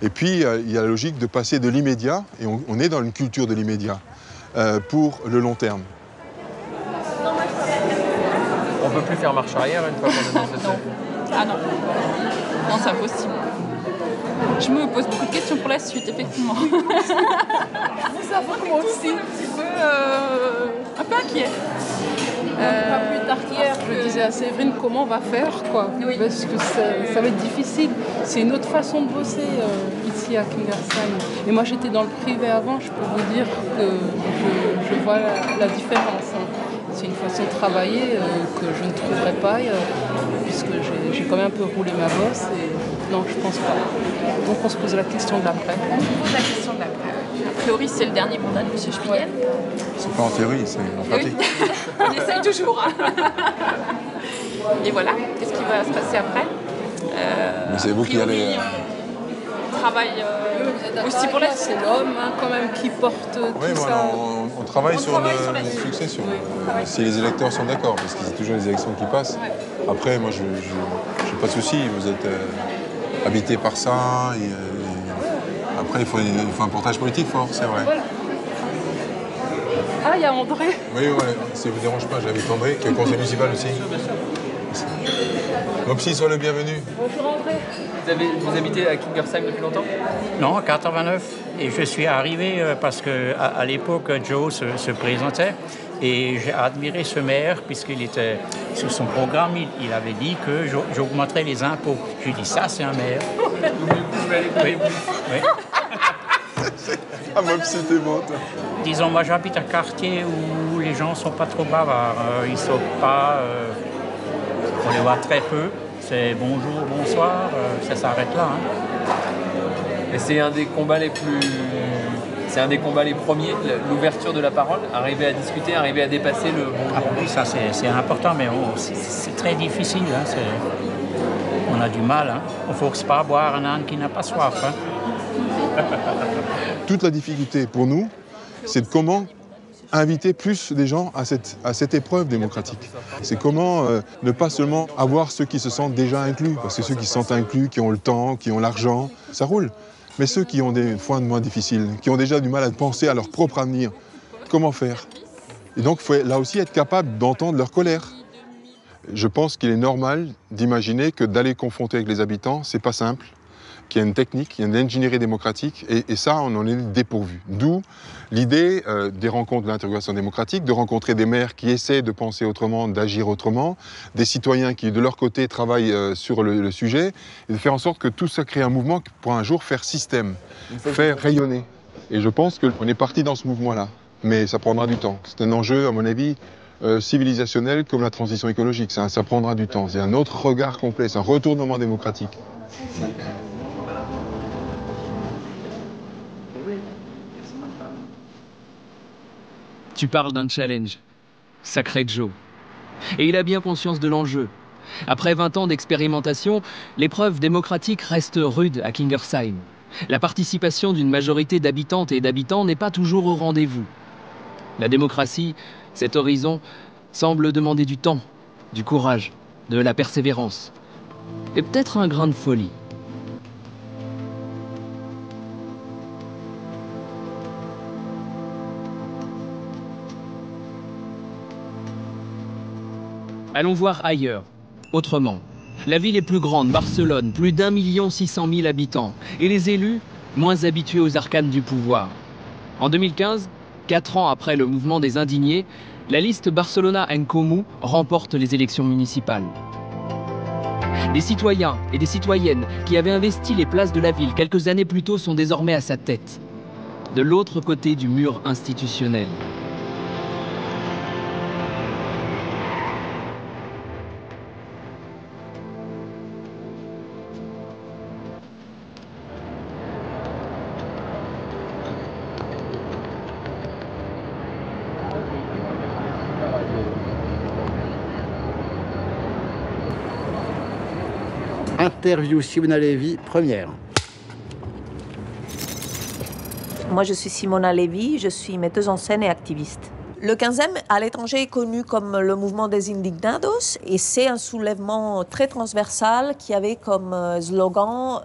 Et puis, il y a la logique de passer de l'immédiat, et on est dans une culture de l'immédiat, pour le long terme. On ne peut plus faire marche arrière une fois qu'on est dans cette... Non. Ah non. Non, c'est impossible. Je me pose beaucoup de questions pour la suite, effectivement. Je vous avoue, moi aussi, un peu inquiet. Pas plus tard qu'hier, je disais à Séverine comment on va faire, quoi. Oui. Parce que ça va être difficile. C'est une autre façon de bosser ici à Kingersheim. Et moi, j'étais dans le privé avant, je peux vous dire que je vois la différence. Hein. C'est une façon de travailler que je ne trouverais pas, puisque j'ai quand même un peu roulé ma bosse. Et non, je pense pas. Donc on se pose la question de l'après. On se pose la question de l'après. A priori, c'est le dernier mandat de M. Spiegel. C'est pas en théorie, c'est en pratique. Oui. On essaye toujours. Et voilà, qu'est-ce qui va se passer après? Mais c'est vous qui allez... On travaille aussi pour la... C'est l'homme hein, quand même qui porte tout ça. On travaille sur la succession. Si les électeurs sont d'accord, parce qu'il y a toujours les élections qui passent. Après, moi, je n'ai pas de souci. Vous êtes habité par ça. Et, après, il faut un portage politique fort, c'est vrai. Voilà. Ah, il y a André. Oui, ouais, ça ne vous dérange pas. J'invite André, qui est au conseil municipal aussi. Mopsy, sois le bienvenu. Bonjour André. Vous habitez à Kingersheim depuis longtemps? Non, en 89. Et je suis arrivé parce qu'à l'époque, Joe se présentait. Et j'ai admiré ce maire, puisqu'il était sur son programme, il avait dit que j'augmenterais les impôts. Je lui ai dit, ça, c'est un maire. Oui. Ah, Mopsy, t'es morte. disons, moi j'habite un quartier où les gens ne sont pas trop bavards. Ils ne sont pas... on les voit très peu. C'est bonjour, bonsoir, ça s'arrête là. Hein. Et c'est un des combats les plus... C'est un des combats les premiers, l'ouverture de la parole, arriver à discuter, arriver à dépasser le... Ah oui, ça c'est important, mais c'est très difficile. Hein. On a du mal. Hein. On ne force pas à boire un âne qui n'a pas soif. Hein. Toute la difficulté pour nous, c'est de comment inviter plus des gens à cette épreuve démocratique. C'est comment ne pas seulement avoir ceux qui se sentent déjà inclus, parce que ceux qui se sentent inclus, qui ont le temps, qui ont l'argent, ça roule. Mais ceux qui ont des points de moins difficiles, qui ont déjà du mal à penser à leur propre avenir, comment faire? Et donc, il faut là aussi être capable d'entendre leur colère. Je pense qu'il est normal d'imaginer que d'aller confronter avec les habitants, c'est pas simple, qu'il y a une technique, il y a une ingénierie démocratique, et ça, on en est dépourvu. D'où l'idée des rencontres de l'interrogation démocratique, de rencontrer des maires qui essaient de penser autrement, d'agir autrement, des citoyens qui, de leur côté, travaillent sur le sujet, et de faire en sorte que tout ça crée un mouvement pour un jour faire système, faire rayonner. Et je pense qu'on est parti dans ce mouvement-là, mais ça prendra du temps. C'est un enjeu, à mon avis, civilisationnel comme la transition écologique. Ça prendra du temps. C'est un autre regard complet, c'est un retournement démocratique. Tu parles d'un challenge. Sacré Joe. Et il a bien conscience de l'enjeu. Après 20 ans d'expérimentation, l'épreuve démocratique reste rude à Kingersheim. La participation d'une majorité d'habitantes et d'habitants n'est pas toujours au rendez-vous. La démocratie, cet horizon, semble demander du temps, du courage, de la persévérance. Et peut-être un grain de folie. Allons voir ailleurs, autrement. La ville est plus grande, Barcelone, plus d'1 600 000 habitants. Et les élus, moins habitués aux arcanes du pouvoir. En 2015, 4 ans après le mouvement des indignés, la liste Barcelona en Comú remporte les élections municipales. Des citoyens et des citoyennes qui avaient investi les places de la ville quelques années plus tôt sont désormais à sa tête. De l'autre côté du mur institutionnel. Interview Simona Lévy, première. Moi, je suis Simona Lévy, je suis metteuse en scène et activiste. Le 15e à l'étranger est connu comme le mouvement des Indignados et c'est un soulèvement très transversal qui avait comme slogan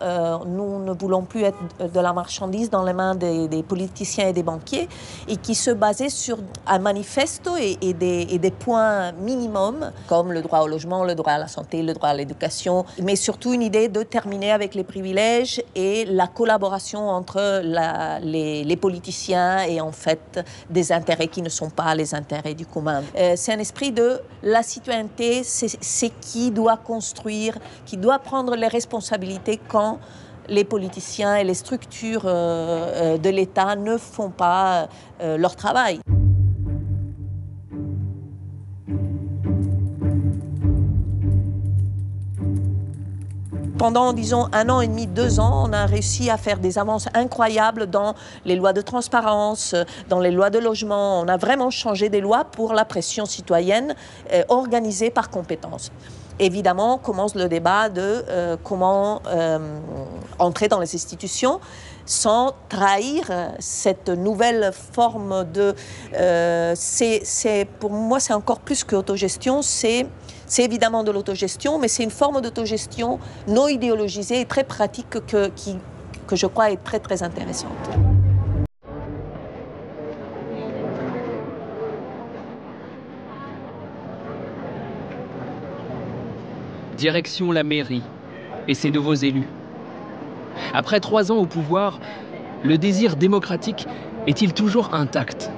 nous ne voulons plus être de la marchandise dans les mains des politiciens et des banquiers et qui se basait sur un manifesto et des points minimums comme le droit au logement, le droit à la santé, le droit à l'éducation, mais surtout une idée de terminer avec les privilèges et la collaboration entre les politiciens et en fait des intérêts qui ne sont pas les intérêts du commun. C'est un esprit de la citoyenneté, c'est qui doit construire, qui doit prendre les responsabilités quand les politiciens et les structures de l'État ne font pas leur travail. Pendant, disons, 1 an et demi, 2 ans, on a réussi à faire des avances incroyables dans les lois de transparence, dans les lois de logement. On a vraiment changé des lois pour la pression citoyenne organisée par compétence. Évidemment, commence le débat de comment entrer dans les institutions sans trahir cette nouvelle forme de... pour moi, c'est encore plus qu'autogestion, c'est évidemment de l'autogestion, mais c'est une forme d'autogestion non idéologisée et très pratique que je crois est très, très intéressante. Direction la mairie et ses nouveaux élus. Après 3 ans au pouvoir, le désir démocratique est-il toujours intact ?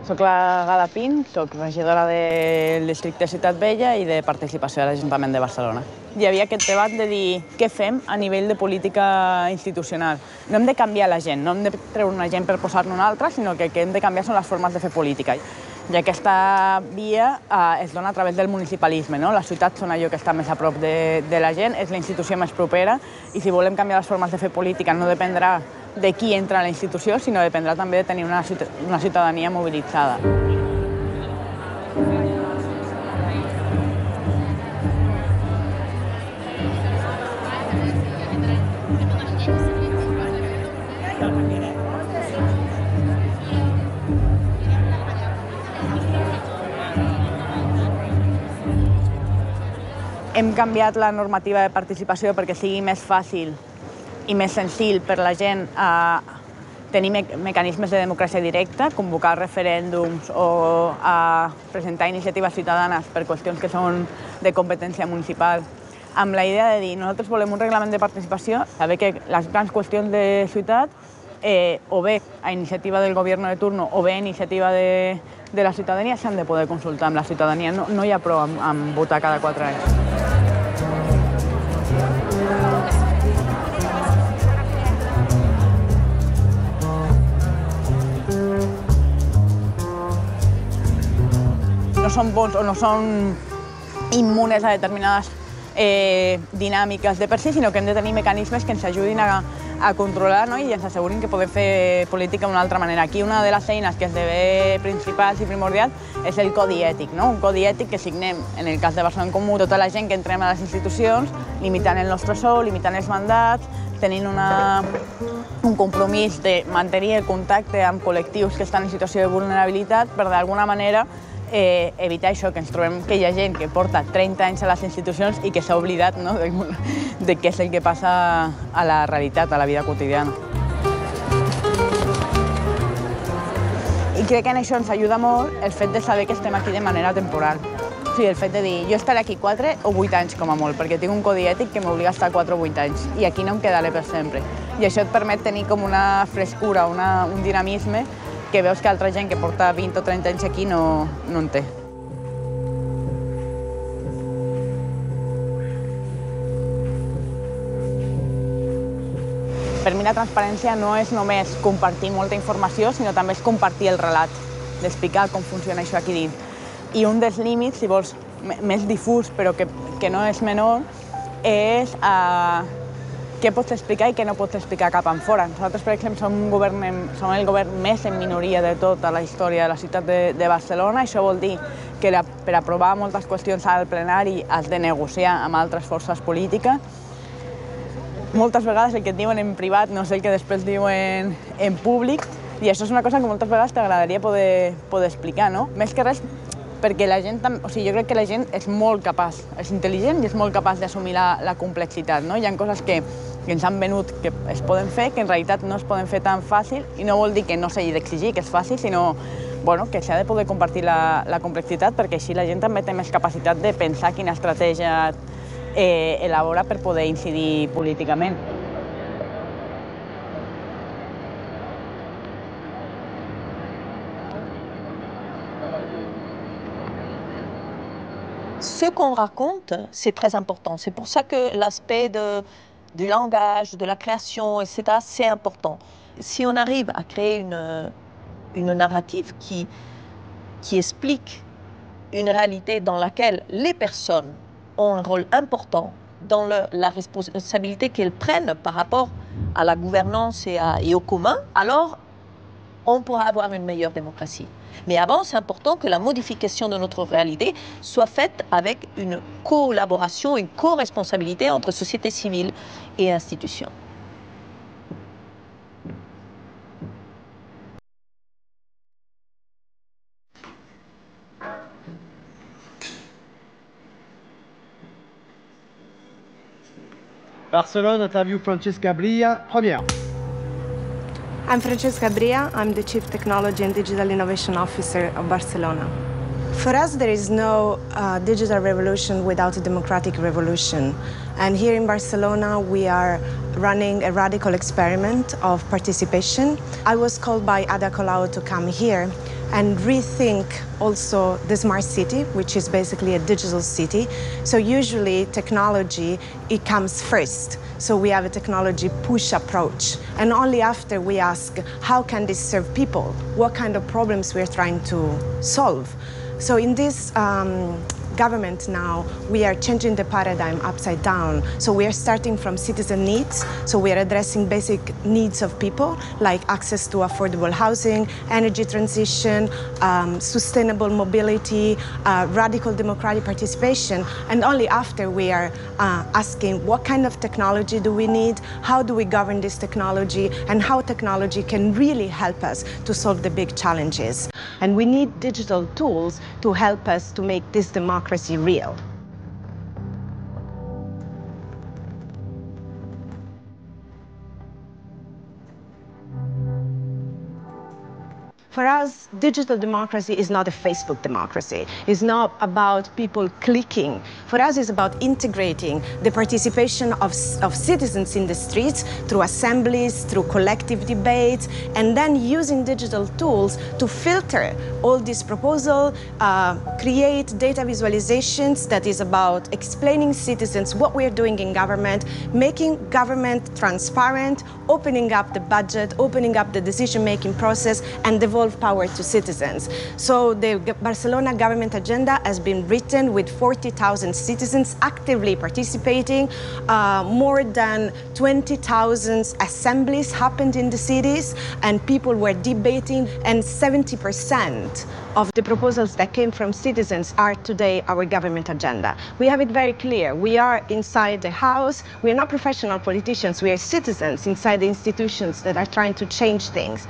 Soc la Gala Pin, soc regidora del districte Ciutat Vella i de participació a l'Ajuntament de Barcelona. Hi havia aquest debat de dir què fem a nivell de política institucional. No hem de canviar la gent, no hem de treure una gent per posar-ne una altra, sinó que el que hem de canviar són les formes de fer política. I aquesta via es dona a través del municipalisme, no? Les ciutats són allò que està més a prop de la gent, és la institució més propera, i si volem canviar les formes de fer política no dependrà de qui entra a la institució, sinó dependrà també de tenir una ciutadania mobilitzada. Hem canviat la normativa de participació perquè sigui més fàcil i més senzill per la gent a tenir mecanismes de democràcia directa, convocar referèndums o a presentar iniciatives ciutadanes per qüestions que són de competència municipal, amb la idea de dir nosaltres volem un reglament de participació, saber que les grans qüestions de ciutat, o bé a iniciativa del govern de turno o bé a iniciativa de la ciutadania, s'han de poder consultar amb la ciutadania. No hi ha prou amb votar cada 4 anys. No són bons o no són immunes a determinades dinàmiques de per si, sinó que hem de tenir mecanismes que ens ajudin a controlar, no? I ens assegurin que podem fer política d'una altra manera. Aquí una de les eines que esdevé principals i primordials és el codi ètic, no? Un codi ètic que signem, en el cas de Barcelona en Comú, tota la gent que entrem a les institucions, limitant el nostre sou, limitant els mandats, tenint un compromís de mantenir el contacte amb col·lectius que estan en situació de vulnerabilitat per d'alguna manera evitar això, que ens trobem que hi ha gent que porta 30 anys a les institucions i que s'ha oblidat de què és el que passa a la realitat, a la vida quotidiana. I crec que en això ens ajuda molt el fet de saber que estem aquí de manera temporal. O sigui, el fet de dir, jo estaré aquí 4 o 8 anys com a molt, perquè tinc un codi ètic que m'obliga a estar 4 o 8 anys, i aquí no em quedaré per sempre. I això et permet tenir com una frescura, un dinamisme, que veus que altra gent que porta 20 o 30 anys aquí no en té. Per mi la transparència no és només compartir molta informació, sinó també és compartir el relat, d'explicar com funciona això aquí dins. I un dels límits, si vols, més difús, però que no és menor, és què pots explicar i què no pots explicar cap enfora. Nosaltres, per exemple, som el govern més en minoria de tota la història de la ciutat de Barcelona. Això vol dir que per aprovar moltes qüestions al plenari has de negociar amb altres forces polítiques. Moltes vegades el que et diuen en privat no és el que després diuen en públic, i això és una cosa que moltes vegades t'agradaria poder explicar, no? Més que res perquè la gent, o sigui, jo crec que la gent és molt capaç, és intel·ligent i és molt capaç d'assumir la complexitat, no? Hi ha coses que ens han venut que es poden fer, que en realitat no es poden fer tan fàcil, i no vol dir que no s'hagi d'exigir que és fàcil, sinó que s'ha de poder compartir la complexitat, perquè així la gent també té més capacitat de pensar quina estratègia elabora per poder incidir políticament. Ce qu'on raconte, c'est très important. C'est pour ça que l'aspect du langage, de la création, etc., c'est important. Si on arrive à créer une narrative qui explique une réalité dans laquelle les personnes ont un rôle important dans la responsabilité qu'elles prennent par rapport à la gouvernance et au commun, alors on pourra avoir une meilleure démocratie. Mais avant, c'est important que la modification de notre réalité soit faite avec une collaboration, une co-responsabilité entre société civile et institutions. Barcelone, interview Francesca Bria, première. I'm Francesca Bria. I'm the Chief Technology and Digital Innovation Officer of Barcelona. For us, there is no digital revolution without a democratic revolution. And here in Barcelona, we are running a radical experiment of participation. I was called by Ada Colau to come here and rethink also the smart city, which is basically a digital city. So usually technology, it comes first. So we have a technology push approach. And only after we ask, how can this serve people? What kind of problems we're trying to solve? So in this government now, we are changing the paradigm upside down. So we are starting from citizen needs. So we are addressing basic needs of people, like access to affordable housing, energy transition, sustainable mobility, radical democratic participation. And only after we are asking what kind of technology do we need, how do we govern this technology, and how technology can really help us to solve the big challenges. And we need digital tools to help us to make this democracy real. For us, digital democracy is not a Facebook democracy. It's not about people clicking. For us, it's about integrating the participation of citizens in the streets through assemblies, through collective debates, and then using digital tools to filter all these proposals, create data visualizations that is about explaining citizens what we're doing in government, making government transparent, opening up the budget, opening up the decision-making process, and devolve power to citizens. So the Barcelona government agenda has been written with 40,000 citizens actively participating. More than 20,000 assemblies happened in the cities, and people were debating, and 70% of the proposals that came from citizens are today our government agenda. We have it very clear. We are inside the house. We are not professional politicians. We are citizens inside the institutions that are trying to change things.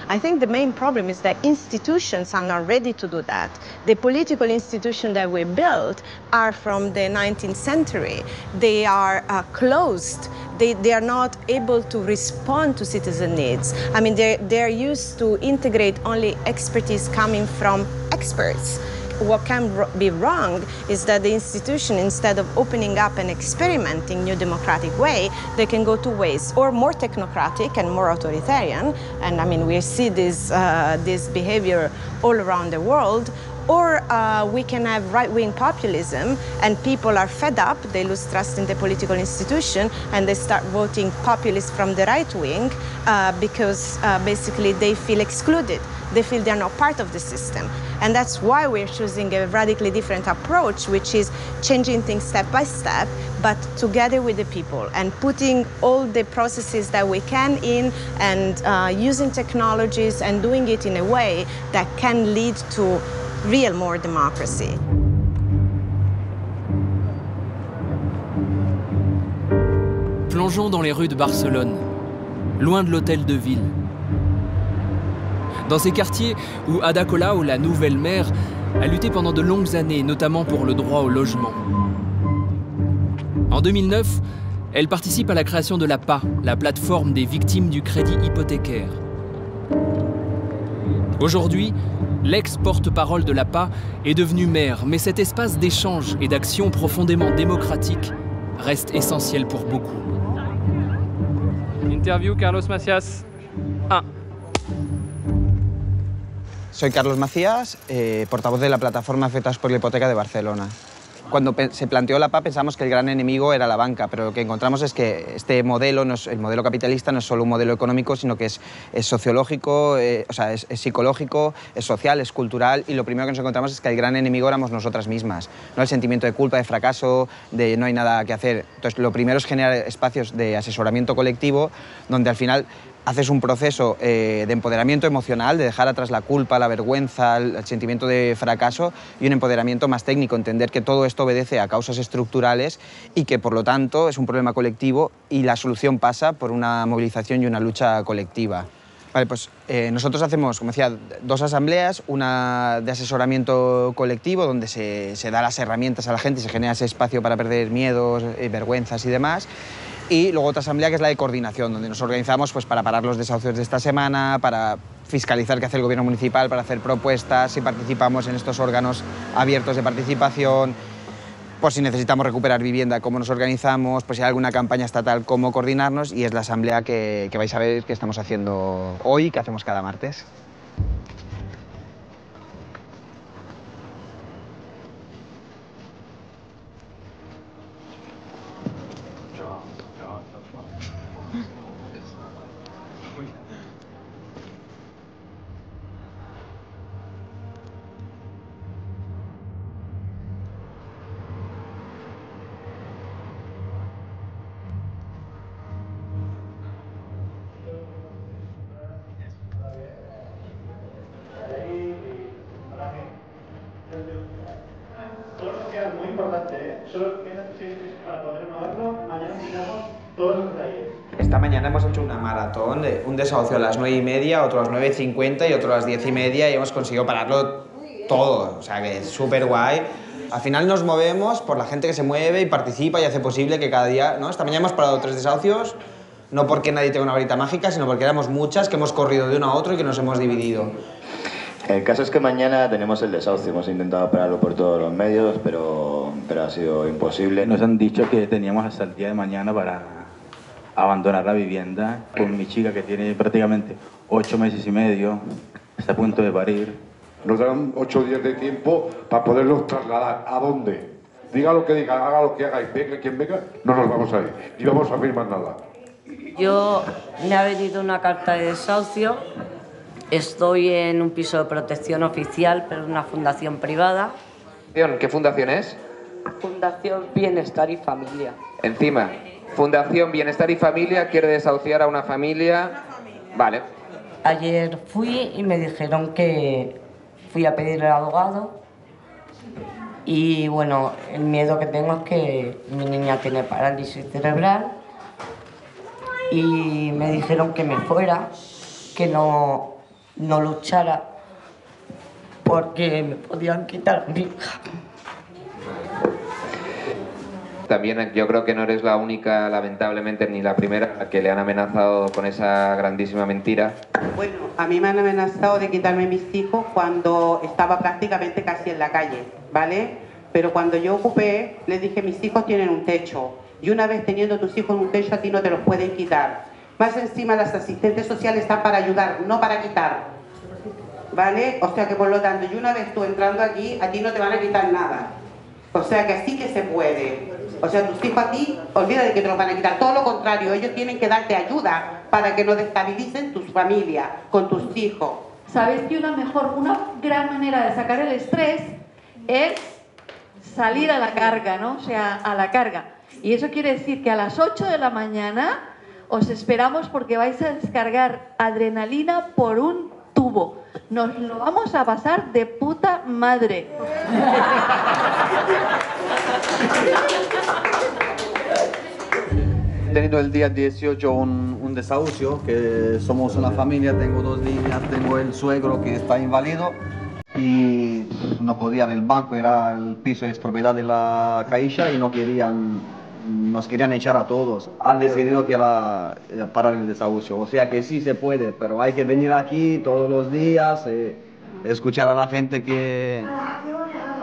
I think the main problem is that institutions are not ready to do that. The political institutions that we built are from the 19th century. They are closed. They are not able to respond to citizen needs. I mean, they're used to integrate only expertise coming from experts. What can be wrong is that the institution, instead of opening up and experimenting new democratic way, they can go two ways, or more technocratic and more authoritarian, and I mean, we see this behavior all around the world, or we can have right-wing populism, and people are fed up, they lose trust in the political institution, and they start voting populists from the right wing because basically they feel excluded. They feel they're not part of the system. And that's why we're choosing a radically different approach, which is changing things step by step, but together with the people, and putting all the processes that we can in, and using technologies and doing it in a way that can lead to real more democracy. Plongeons dans les rues de Barcelone, loin de l'hôtel de ville. Dans ces quartiers où Ada Colau, la nouvelle maire, a lutté pendant de longues années, notamment pour le droit au logement. En 2009, elle participe à la création de l'APA, la plateforme des victimes du crédit hypothécaire. Aujourd'hui, l'ex-porte-parole de l'APA est devenue maire, mais cet espace d'échange et d'action profondément démocratique reste essentiel pour beaucoup. Interview Carlos Macías 1. Soy Carlos Macías, portavoz de la plataforma Afectados por la Hipoteca de Barcelona. Cuando se planteó la APA pensamos que el gran enemigo era la banca, pero lo que encontramos es que este modelo, el modelo capitalista, no es solo un modelo económico, sino que es sociológico, o sea, es psicológico, es social, es cultural, y lo primero que nos encontramos es que el gran enemigo éramos nosotras mismas, ¿no? El sentimiento de culpa, de fracaso, de no hay nada que hacer. Entonces, lo primero es generar espacios de asesoramiento colectivo, donde al final haces un proceso de empoderamiento emocional, de dejar atrás la culpa, la vergüenza, el sentimiento de fracaso, y un empoderamiento más técnico, entender que todo esto obedece a causas estructurales y que, por lo tanto, es un problema colectivo y la solución pasa por una movilización y una lucha colectiva. Vale, pues nosotros hacemos, como decía, dos asambleas, una de asesoramiento colectivo, donde se da las herramientas a la gente y se genera ese espacio para perder miedos, vergüenzas y demás. Y luego otra asamblea que es la de coordinación, donde nos organizamos pues, para parar los desahucios de esta semana, para fiscalizar qué hace el gobierno municipal para hacer propuestas, si participamos en estos órganos abiertos de participación, pues si necesitamos recuperar vivienda, cómo nos organizamos, pues si hay alguna campaña estatal, cómo coordinarnos, y es la asamblea que vais a ver que estamos haciendo hoy, que hacemos cada martes. Muy importante, solo queda para poder renovarlo, mañana empezamos todos los detalles. Esta mañana hemos hecho una maratón, un desahucio a las 9:30, otro a las 9:50 y otro a las 10:30 y hemos conseguido pararlo todo, o sea que es súper guay. Al final nos movemos por la gente que se mueve y participa y hace posible que cada día, ¿no? Esta mañana hemos parado 3 desahucios, no porque nadie tenga una varita mágica, sino porque éramos muchas que hemos corrido de uno a otro y que nos hemos dividido. El caso es que mañana tenemos el desahucio, hemos intentado pararlo por todos los medios, pero ha sido imposible. Nos han dicho que teníamos hasta el día de mañana para abandonar la vivienda con mi chica que tiene prácticamente 8 meses y medio, está a punto de parir. Nos dan 8 días de tiempo para poderlos trasladar. ¿A dónde? Diga lo que diga, haga lo que haga y venga quien venga, no nos vamos a ir, ni vamos a firmar nada. Yo me ha venido una carta de desahucio. Estoy en un piso de protección oficial, pero en una fundación privada. ¿Qué fundación es? Fundación Bienestar y Familia. Encima, Fundación Bienestar y Familia quiere desahuciar a una familia. Vale. Ayer fui y me dijeron que fui a pedir el abogado. Y bueno, el miedo que tengo es que mi niña tiene parálisis cerebral. Y me dijeron que me fuera, que no luchara, porque me podían quitar a mi hija. También yo creo que no eres la única, lamentablemente, ni la primera a que le han amenazado con esa grandísima mentira. Bueno, a mí me han amenazado de quitarme mis hijos cuando estaba prácticamente casi en la calle, ¿vale? Pero cuando yo ocupé, les dije, mis hijos tienen un techo, y una vez teniendo tus hijos en un techo, a ti no te los pueden quitar. Más encima, las asistentes sociales están para ayudar, no para quitar, ¿vale? O sea que, por lo tanto, y una vez tú entrando aquí, a ti no te van a quitar nada. O sea que así que se puede. O sea, tus hijos a ti, olvida de que te los van a quitar. Todo lo contrario, ellos tienen que darte ayuda para que no destabilicen tus familias con tus hijos. Sabes que una gran manera de sacar el estrés es salir a la carga, ¿no? O sea, a la carga. Y eso quiere decir que a las 8 de la mañana os esperamos porque vais a descargar adrenalina por un tubo. Nos lo vamos a pasar de puta madre. He tenido el día 18 un desahucio, que somos una familia, tengo 2 niñas, tengo el suegro que está inválido y no podía en el banco, el piso es propiedad de la Caixa y nos querían echar a todos. Han decidido que va a parar el desahucio, o sea que sí se puede, pero hay que venir aquí todos los días, escuchar a la gente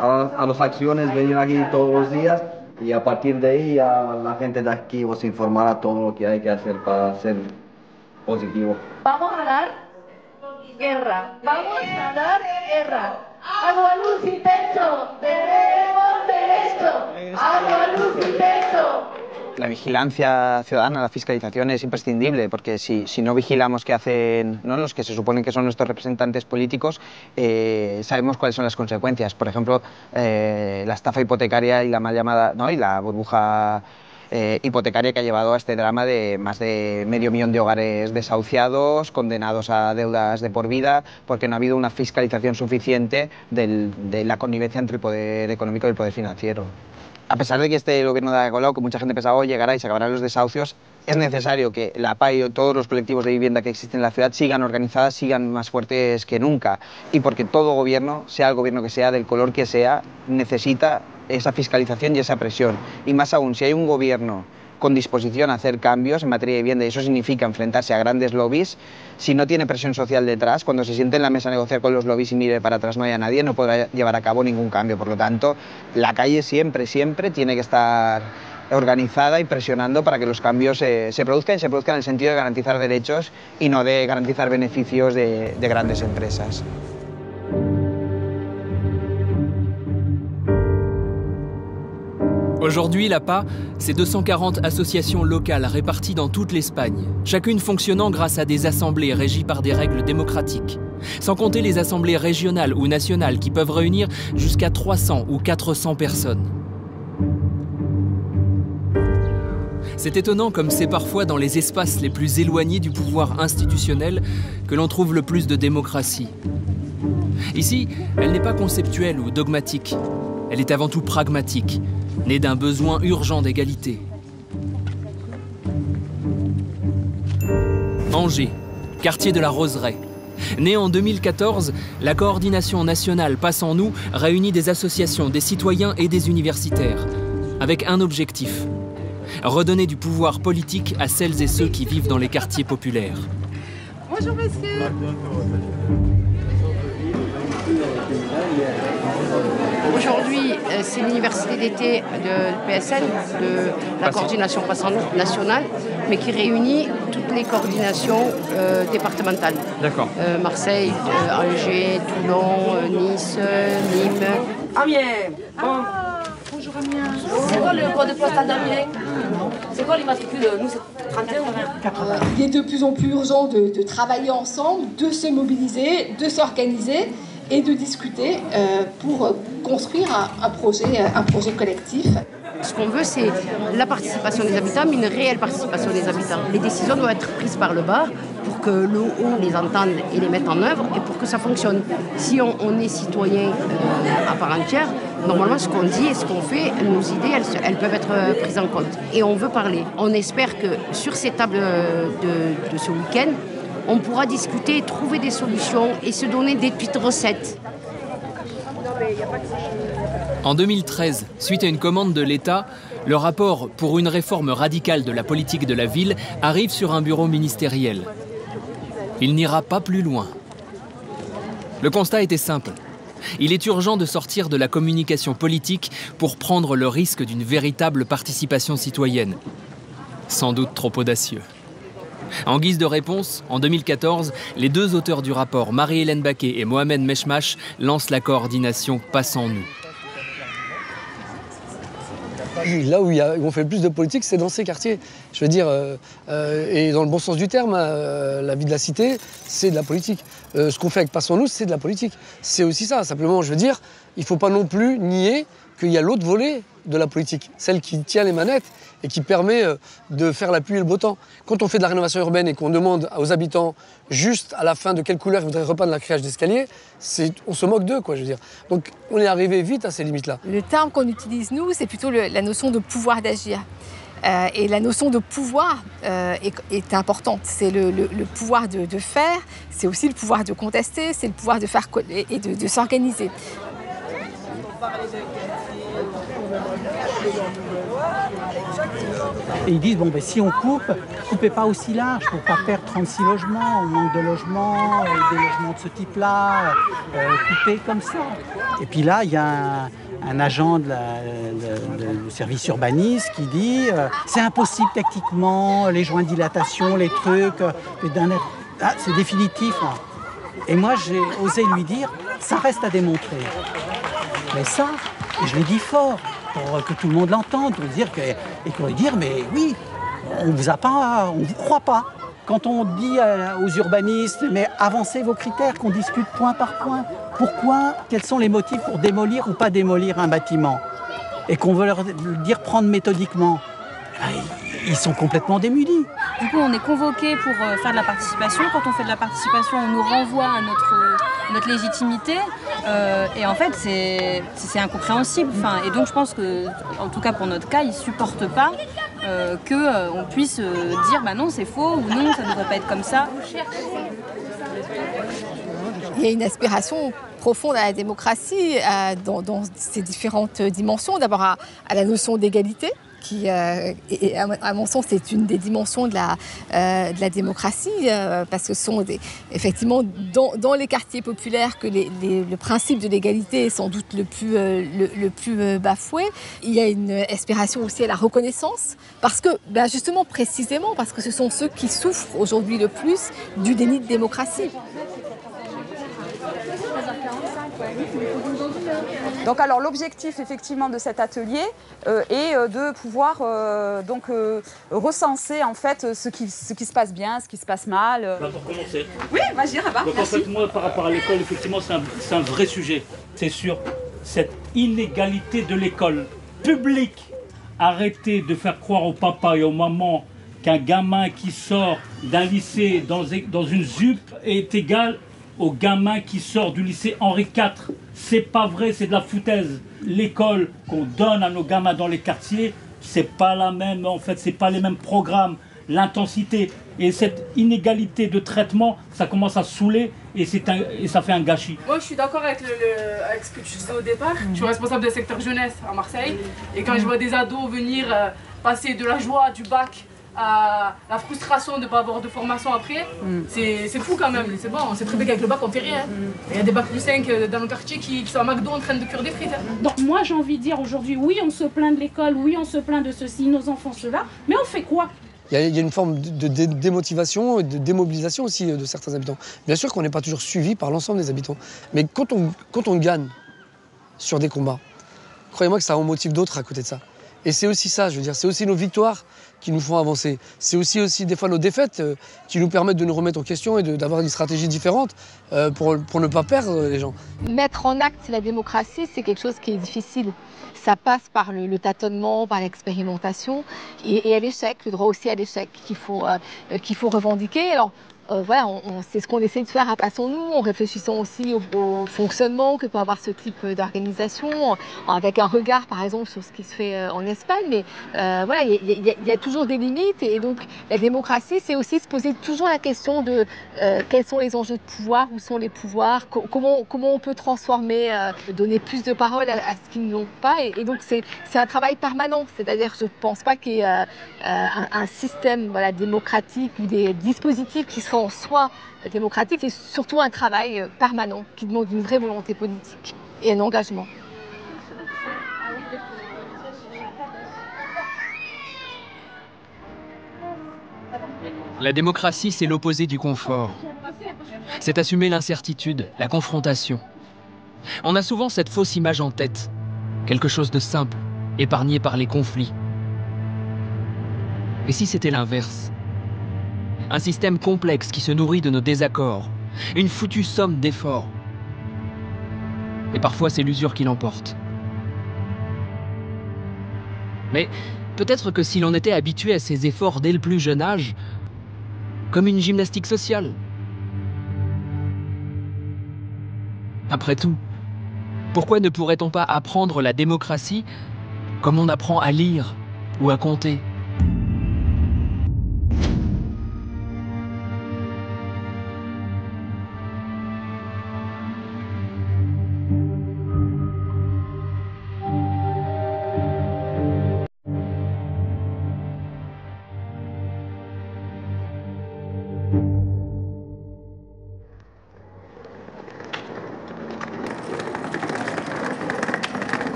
a las acciones, venir aquí todos los días y a partir de ahí la gente de aquí os informará todo lo que hay que hacer para ser positivo. Vamos a dar guerra, vamos a dar guerra. Agua, luz y techo, tenemos derecho. Agua, luz y techo. La vigilancia ciudadana, la fiscalización es imprescindible, porque si no vigilamos qué hacen, ¿no?, los que se suponen que son nuestros representantes políticos, sabemos cuáles son las consecuencias. Por ejemplo, la estafa hipotecaria y la mal llamada, ¿no?, y la burbuja hipotecaria que ha llevado a este drama de más de 500.000 de hogares desahuciados, condenados a deudas de por vida, porque no ha habido una fiscalización suficiente de la connivencia entre el poder económico y el poder financiero. A pesar de que este gobierno de Ada Colau, que mucha gente pensaba, oh, llegará y se acabarán los desahucios, es necesario que la PAI o todos los colectivos de vivienda que existen en la ciudad sigan organizadas, sigan más fuertes que nunca. Y porque todo gobierno, sea el gobierno que sea, del color que sea, necesita esa fiscalización y esa presión. Y más aún, si hay un gobierno con disposición a hacer cambios en materia de vivienda, y eso significa enfrentarse a grandes lobbies. Si no tiene presión social detrás, cuando se siente en la mesa a negociar con los lobbies y mire para atrás no haya nadie, no podrá llevar a cabo ningún cambio. Por lo tanto, la calle siempre tiene que estar organizada y presionando para que los cambios se produzcan en el sentido de garantizar derechos y no de garantizar beneficios de grandes empresas. Aujourd'hui, l'APA, c'est 240 associations locales réparties dans toute l'Espagne, chacune fonctionnant grâce à des assemblées régies par des règles démocratiques. Sans compter les assemblées régionales ou nationales qui peuvent réunir jusqu'à 300 ou 400 personnes. C'est étonnant comme c'est parfois dans les espaces les plus éloignés du pouvoir institutionnel que l'on trouve le plus de démocratie. Ici, elle n'est pas conceptuelle ou dogmatique, elle est avant tout pragmatique, née d'un besoin urgent d'égalité. Angers, quartier de la Roseraie. Née en 2014, la coordination nationale Passe en nous réunit des associations, des citoyens et des universitaires, avec un objectif: redonner du pouvoir politique à celles et ceux qui vivent dans les quartiers populaires. Bonjour monsieur. Aujourd'hui, c'est l'université d'été de PSN, de la coordination Passe en nous nationale, mais qui réunit toutes les coordinations départementales. D'accord. Marseille, Angers, Toulon, Nice, Nîmes. Amiens. Bonjour Amiens. C'est quoi le code postal d'Amiens? C'est quoi l'immatricule? Nous, c'est 31 ou 80. Il est de plus en plus urgent de travailler ensemble, de se mobiliser, de s'organiser et de discuter pour construire un projet collectif. Ce qu'on veut, c'est la participation des habitants, mais une réelle participation des habitants. Les décisions doivent être prises par le bas pour que le haut les entende et les mette en œuvre et pour que ça fonctionne. Si on est citoyen à part entière, normalement, ce qu'on dit et ce qu'on fait, nos idées, elles peuvent être prises en compte. Et on veut parler. On espère que sur ces tables de ce week-end, on pourra discuter, trouver des solutions et se donner des petites recettes. En 2013, suite à une commande de l'État, le rapport pour une réforme radicale de la politique de la ville arrive sur un bureau ministériel. Il n'ira pas plus loin. Le constat était simple. Il est urgent de sortir de la communication politique pour prendre le risque d'une véritable participation citoyenne. Sans doute trop audacieux. En guise de réponse, en 2014, les deux auteurs du rapport, Marie-Hélène Baquet et Mohamed Meshmash, lancent la coordination Passe en nous. Là où on fait le plus de politique, c'est dans ces quartiers. Je veux dire, et dans le bon sens du terme, la vie de la cité, c'est de la politique. Ce qu'on fait avec Passe en nous, c'est de la politique. C'est aussi ça. Simplement, je veux dire, il ne faut pas non plus nier qu'il y a l'autre volet de la politique, celle qui tient les manettes et qui permet de faire la pluie et le beau temps. Quand on fait de la rénovation urbaine et qu'on demande aux habitants juste à la fin de quelle couleur ils voudraient repeindre la criage d'escalier, on se moque d'eux, quoi, je veux dire. Donc on est arrivé vite à ces limites-là. Le terme qu'on utilise, nous, c'est plutôt la notion de pouvoir d'agir. Et la notion de pouvoir est importante. C'est le pouvoir de faire, c'est aussi le pouvoir de contester, c'est le pouvoir de faire et de s'organiser. Et ils disent, bon, ben, si on coupe, coupez pas aussi large pour pas perdre 36 logements, on manque de logements, des logements de ce type-là, coupez comme ça. Et puis là, il y a un agent du service urbaniste qui dit, c'est impossible techniquement, les joints de dilatation, les trucs, c'est définitif. Hein. Et moi, j'ai osé lui dire, ça reste à démontrer. Mais ça, je l'ai dit fort, pour que tout le monde l'entende, pour dire mais oui, on vous croit pas. Quand on dit aux urbanistes, mais avancez vos critères, qu'on discute point par point. Pourquoi? Quels sont les motifs pour démolir ou pas démolir un bâtiment? Et qu'on veut leur dire prendre méthodiquement. Ils sont complètement démunis. Du coup, on est convoqué pour faire de la participation. Quand on fait de la participation, on nous renvoie à notre légitimité. Et en fait, c'est incompréhensible. Et donc, je pense que, en tout cas pour notre cas, ils ne supportent pas qu'on puisse dire bah non, c'est faux, ou non, ça ne devrait pas être comme ça. Il y a une aspiration profonde à la démocratie dans ses différentes dimensions. D'abord à la notion d'égalité, qui à mon sens, c'est une des dimensions de la démocratie, parce que ce sont effectivement dans les quartiers populaires que le principe de l'égalité est sans doute le plus bafoué. Il y a une aspiration aussi à la reconnaissance, parce que, justement, précisément, parce que ce sont ceux qui souffrent aujourd'hui le plus du déni de démocratie. Donc alors l'objectif effectivement de cet atelier est de pouvoir recenser en fait ce qui se passe bien, ce qui se passe mal. Pour commencer. Oui, vas-y, Rabat. Donc en fait moi par rapport à l'école, effectivement c'est un vrai sujet. C'est sur cette inégalité de l'école publique. Arrêtez de faire croire aux papas et aux mamans qu'un gamin qui sort d'un lycée dans une ZUP est égal au gamin qui sort du lycée Henri IV. C'est pas vrai, c'est de la foutaise. L'école qu'on donne à nos gamins dans les quartiers, c'est pas la même, en fait, c'est pas les mêmes programmes, l'intensité. Et cette inégalité de traitement, ça commence à saouler et ça fait un gâchis. Moi, je suis d'accord avec ce que tu disais au départ. Je suis responsable de secteur jeunesse à Marseille. Et quand je vois des ados venir passer de la joie du bac à la frustration de ne pas avoir de formation après, c'est fou quand même. C'est bon, on sait très bien qu'avec le bac on fait rien. Il y a des bacs plus 5 dans nos quartiers qui sont à McDo en train de cuire des frites. Donc moi j'ai envie de dire aujourd'hui, oui on se plaint de l'école, oui on se plaint de ceci, nos enfants cela, mais on fait quoi? Il y a une forme de démotivation et de démobilisation aussi de certains habitants. Bien sûr qu'on n'est pas toujours suivi par l'ensemble des habitants, mais quand on gagne sur des combats, croyez-moi que ça en motive d'autres à côté de ça. Et c'est aussi ça, je veux dire, c'est aussi nos victoires qui nous font avancer. C'est aussi des fois nos défaites qui nous permettent de nous remettre en question et d'avoir une stratégie différente pour ne pas perdre les gens. Mettre en acte la démocratie, c'est quelque chose qui est difficile. Ça passe par le tâtonnement, par l'expérimentation et à l'échec, le droit aussi à l'échec qu'il faut revendiquer. Alors, voilà, c'est ce qu'on essaie de faire à Passons-nous, en réfléchissant aussi au fonctionnement que peut avoir ce type d'organisation, avec un regard par exemple sur ce qui se fait en Espagne. Mais voilà, il y a toujours des limites et donc la démocratie, c'est aussi se poser toujours la question de quels sont les enjeux de pouvoir, où sont les pouvoirs, comment on peut transformer, donner plus de parole à ce qu'ils n'ont pas. Et donc c'est un travail permanent, c'est-à-dire je ne pense pas qu'il y ait un système démocratique ou des dispositifs qui sont en soi démocratiques, c'est surtout un travail permanent qui demande une vraie volonté politique et un engagement. La démocratie, c'est l'opposé du confort. C'est assumer l'incertitude, la confrontation. On a souvent cette fausse image en tête, quelque chose de simple, épargné par les conflits. Et si c'était l'inverse ? Un système complexe qui se nourrit de nos désaccords, une foutue somme d'efforts. Et parfois c'est l'usure qui l'emporte. Mais peut-être que si l'on était habitué à ces efforts dès le plus jeune âge, comme une gymnastique sociale. Après tout, pourquoi ne pourrait-on pas apprendre la démocratie comme on apprend à lire ou à compter ?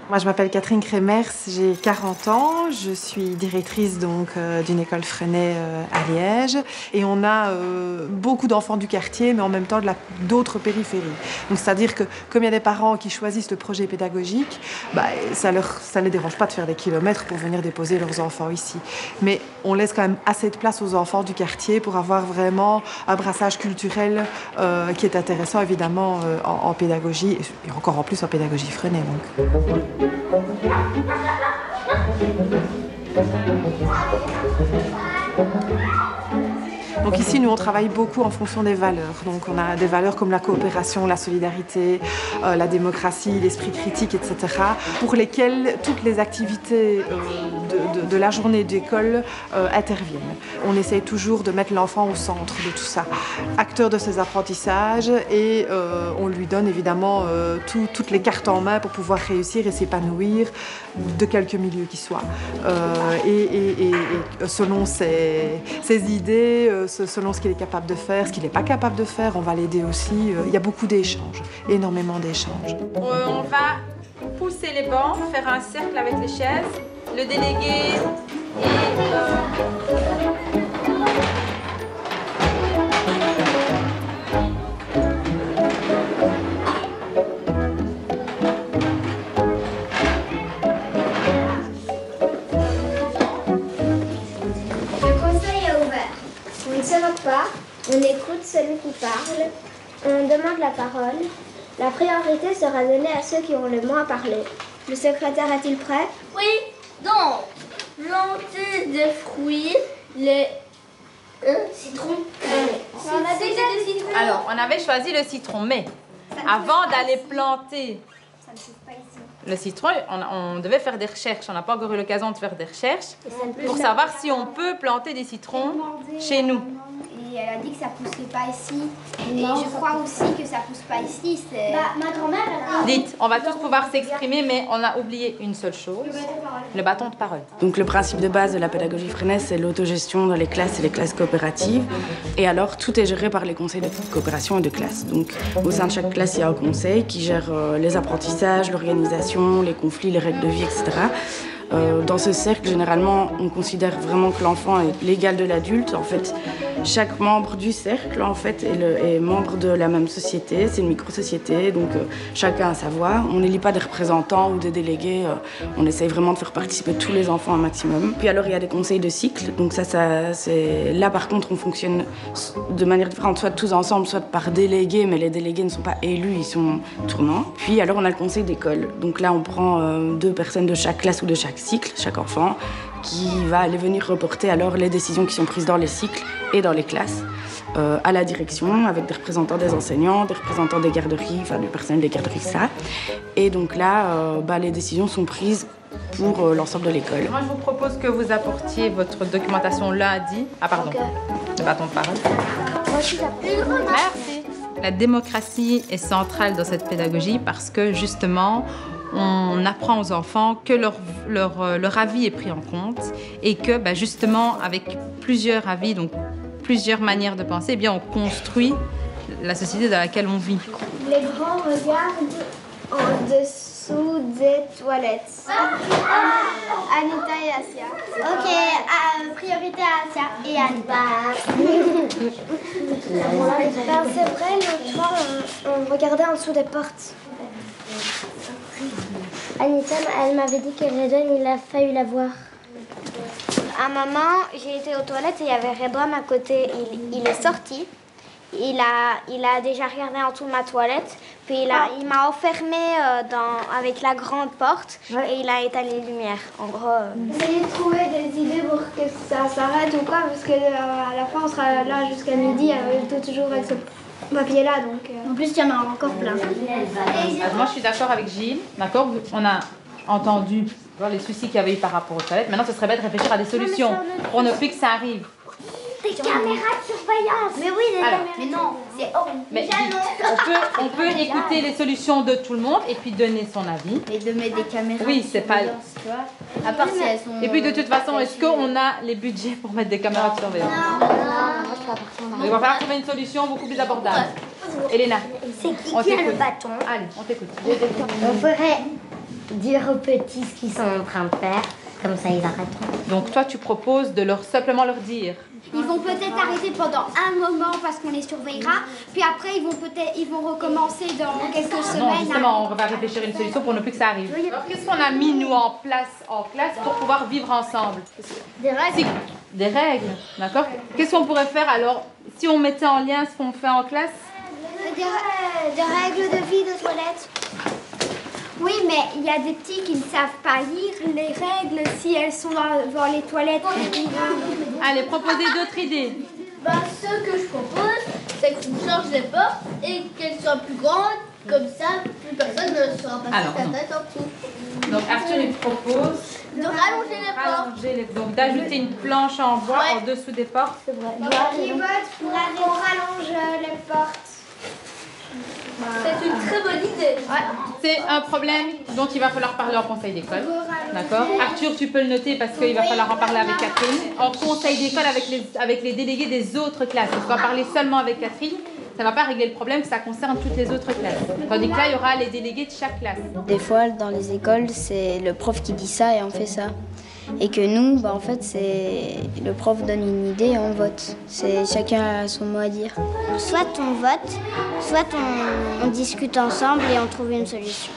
Moi, je m'appelle Catherine Crémers, j'ai 40 ans, je suis directrice d'une école Freinet à Liège et on a beaucoup d'enfants du quartier mais en même temps d'autres périphéries. Donc c'est-à-dire que comme il y a des parents qui choisissent le projet pédagogique, ça les dérange pas de faire des kilomètres pour venir déposer leurs enfants ici. Mais on laisse quand même assez de place aux enfants du quartier pour avoir vraiment un brassage culturel qui est intéressant évidemment en pédagogie et encore en plus en pédagogie Freinet. Donc ici, nous, on travaille beaucoup en fonction des valeurs. Donc on a des valeurs comme la coopération, la solidarité, la démocratie, l'esprit critique, etc. pour lesquelles toutes les activités de la journée d'école interviennent. On essaye toujours de mettre l'enfant au centre de tout ça, acteur de ses apprentissages, et on lui donne évidemment toutes les cartes en main pour pouvoir réussir et s'épanouir de quelque milieu qu'il soit. Et selon ses idées, selon ce qu'il est capable de faire, ce qu'il n'est pas capable de faire, on va l'aider aussi. Il y a beaucoup d'échanges, énormément d'échanges. On va pousser les bancs, faire un cercle avec les chaises, le délégué et... On ne se moque pas, on écoute celui qui parle, on demande la parole. La priorité sera donnée à ceux qui ont le moins parlé. Le secrétaire est-il prêt? Oui, donc, planter des fruits, les citrons. On a déjà des citrons. Alors, on avait choisi le citron, mais avant d'aller planter le citron, on devait faire des recherches. On n'a pas encore eu l'occasion de faire des recherches pour savoir si on peut planter des citrons chez nous. Et elle a dit que ça ne poussait pas ici. Et je crois aussi que ça ne pousse pas ici. Ma grand-mère... Dites, on va tous pouvoir s'exprimer, mais on a oublié une seule chose, le bâton de parole. Donc le principe de base de la pédagogie Freinet, c'est l'autogestion dans les classes et les classes coopératives. Et alors, tout est géré par les conseils de coopération et de classe. Donc au sein de chaque classe, il y a un conseil qui gère les apprentissages, l'organisation, les conflits, les règles de vie, etc. Dans ce cercle, généralement, on considère vraiment que l'enfant est l'égal de l'adulte. En fait, chaque membre du cercle, en fait, est membre de la même société. C'est une micro-société, donc chacun a sa voix. On n'élit pas des représentants ou des délégués. On essaye vraiment de faire participer tous les enfants un maximum. Puis alors, il y a des conseils de cycle. Donc c'est là, par contre, on fonctionne de manière différente, soit tous ensemble, soit par délégués. Mais les délégués ne sont pas élus, ils sont tournants. Puis alors, on a le conseil d'école. Donc là, on prend 2 personnes de chaque classe ou de chaque cycle, chaque enfant, qui va aller venir reporter alors les décisions qui sont prises dans les cycles et dans les classes à la direction, avec des représentants des enseignants, des représentants des garderies, enfin du personnel des garderies, ça. Et donc là, les décisions sont prises pour l'ensemble de l'école. Moi, je vous propose que vous apportiez votre documentation lundi. Ah pardon, le bâton de parole. Merci. La démocratie est centrale dans cette pédagogie parce que justement, on apprend aux enfants que leur avis est pris en compte et que justement, avec plusieurs avis, donc plusieurs manières de penser, eh bien, on construit la société dans laquelle on vit. Les grands regardent en dessous des toilettes. Anita et Asia. Ok, priorité à Asia et Anita. C'est vrai, l'autre fois, on regardait en dessous des portes. Anita, elle m'avait dit que Redouane, il a failli la voir. À un moment, j'ai été aux toilettes et il y avait Redouane à côté. Il est sorti. Il a déjà regardé en dessous de ma toilette. Puis il m'a enfermée avec la grande porte et il a éteint les lumières. En gros. Essayez de trouver des idées pour que ça s'arrête ou quoi, parce que à la fin, on sera là jusqu'à midi, toujours avec ce papier-là. Donc, En plus, il y en a encore plein. Moi, je suis d'accord avec Gilles. D'accord, on a entendu les soucis qu'il y avait eu par rapport aux toilettes. Maintenant, ce serait bien de réfléchir à des solutions pour ne plus que ça arrive. Des caméras de surveillance. Mais oui, des caméras. Mais non, c'est horrible. Mais on peut écouter les solutions de tout le monde et puis donner son avis. Et de mettre des caméras. Oui, c'est pas. Tu vois. À part si elles sont. Et puis de toute façon, est-ce qu'on a les budgets pour mettre des caméras de surveillance? Non. Il va falloir trouver une solution beaucoup plus abordable. Elena, c'est qui a le bâton? Allez, on t'écoute. On ferait dire aux petits ce qu'ils sont en train de faire. Comme ça, ils arrêteront. Donc toi, tu proposes de simplement leur dire. Ils vont peut-être arrêter pendant un moment parce qu'on les surveillera. Puis après, ils vont recommencer dans quelques semaines. Non, justement, on va réfléchir à une solution pour ne plus que ça arrive. Alors, qu'est-ce qu'on a mis, nous, en place en classe pour pouvoir vivre ensemble? Des règles. Des règles, d'accord. Qu'est-ce qu'on pourrait faire alors si on mettait en lien ce qu'on fait en classe? Des règles de vie de toilette. Oui, mais il y a des petits qui ne savent pas lire les règles si elles sont dans les toilettes. Allez, proposez d'autres idées. Ce que je propose, c'est qu'on change les portes et qu'elles soient plus grandes. Comme ça, plus personne ne sera pas sa tête en dessous. Donc Arthur il propose de rallonger les portes. Donc d'ajouter une planche en bois en dessous des portes. C'est vrai. Qui vote pour qu'on rallonge les portes? C'est une très bonne idée. C'est un problème dont il va falloir parler en conseil d'école. D'accord. Arthur, tu peux le noter parce qu'il va falloir en parler avec Catherine. En conseil d'école avec les délégués des autres classes. On va parler seulement avec Catherine. Ça ne va pas régler le problème, ça concerne toutes les autres classes. Tandis que là, il y aura les délégués de chaque classe. Des fois, dans les écoles, c'est le prof qui dit ça et on fait ça. Et que nous, en fait, c'est le prof donne une idée et on vote. C'est chacun a son mot à dire. Soit on vote, soit on discute ensemble et on trouve une solution.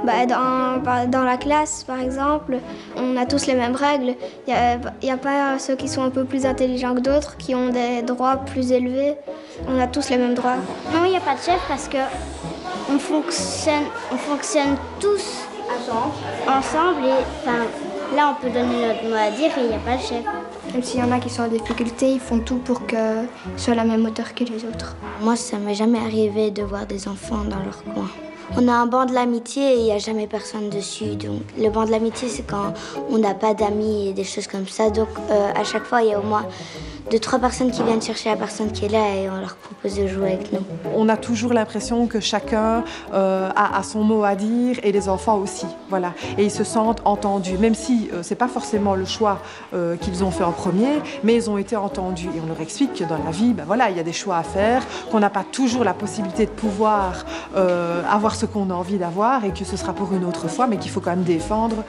Dans la classe, par exemple, on a tous les mêmes règles. Il n'y a pas ceux qui sont un peu plus intelligents que d'autres, qui ont des droits plus élevés. On a tous les mêmes droits. Non, il n'y a pas de chef parce que on fonctionne tous ensemble et là, on peut donner notre mot à dire et il n'y a pas de chef. Même s'il y en a qui sont en difficulté, ils font tout pour qu'ils soient à la même hauteur que les autres. Moi, ça m'est jamais arrivé de voir des enfants dans leur coin. On a un banc de l'amitié et il n'y a jamais personne dessus. Donc, le banc de l'amitié, c'est quand on n'a pas d'amis et des choses comme ça. Donc, à chaque fois, il y a au moins 2-3 personnes qui viennent chercher la personne qui est là et on leur propose de jouer avec nous. On a toujours l'impression que chacun a son mot à dire et les enfants aussi, voilà. Et ils se sentent entendus, même si c'est pas forcément le choix qu'ils ont fait en premier, mais ils ont été entendus. Et on leur explique que dans la vie, voilà, il y a des choix à faire, qu'on n'a pas toujours la possibilité de pouvoir avoir ce qu'on a envie d'avoir et que ce sera pour une autre fois, mais qu'il faut quand même défendre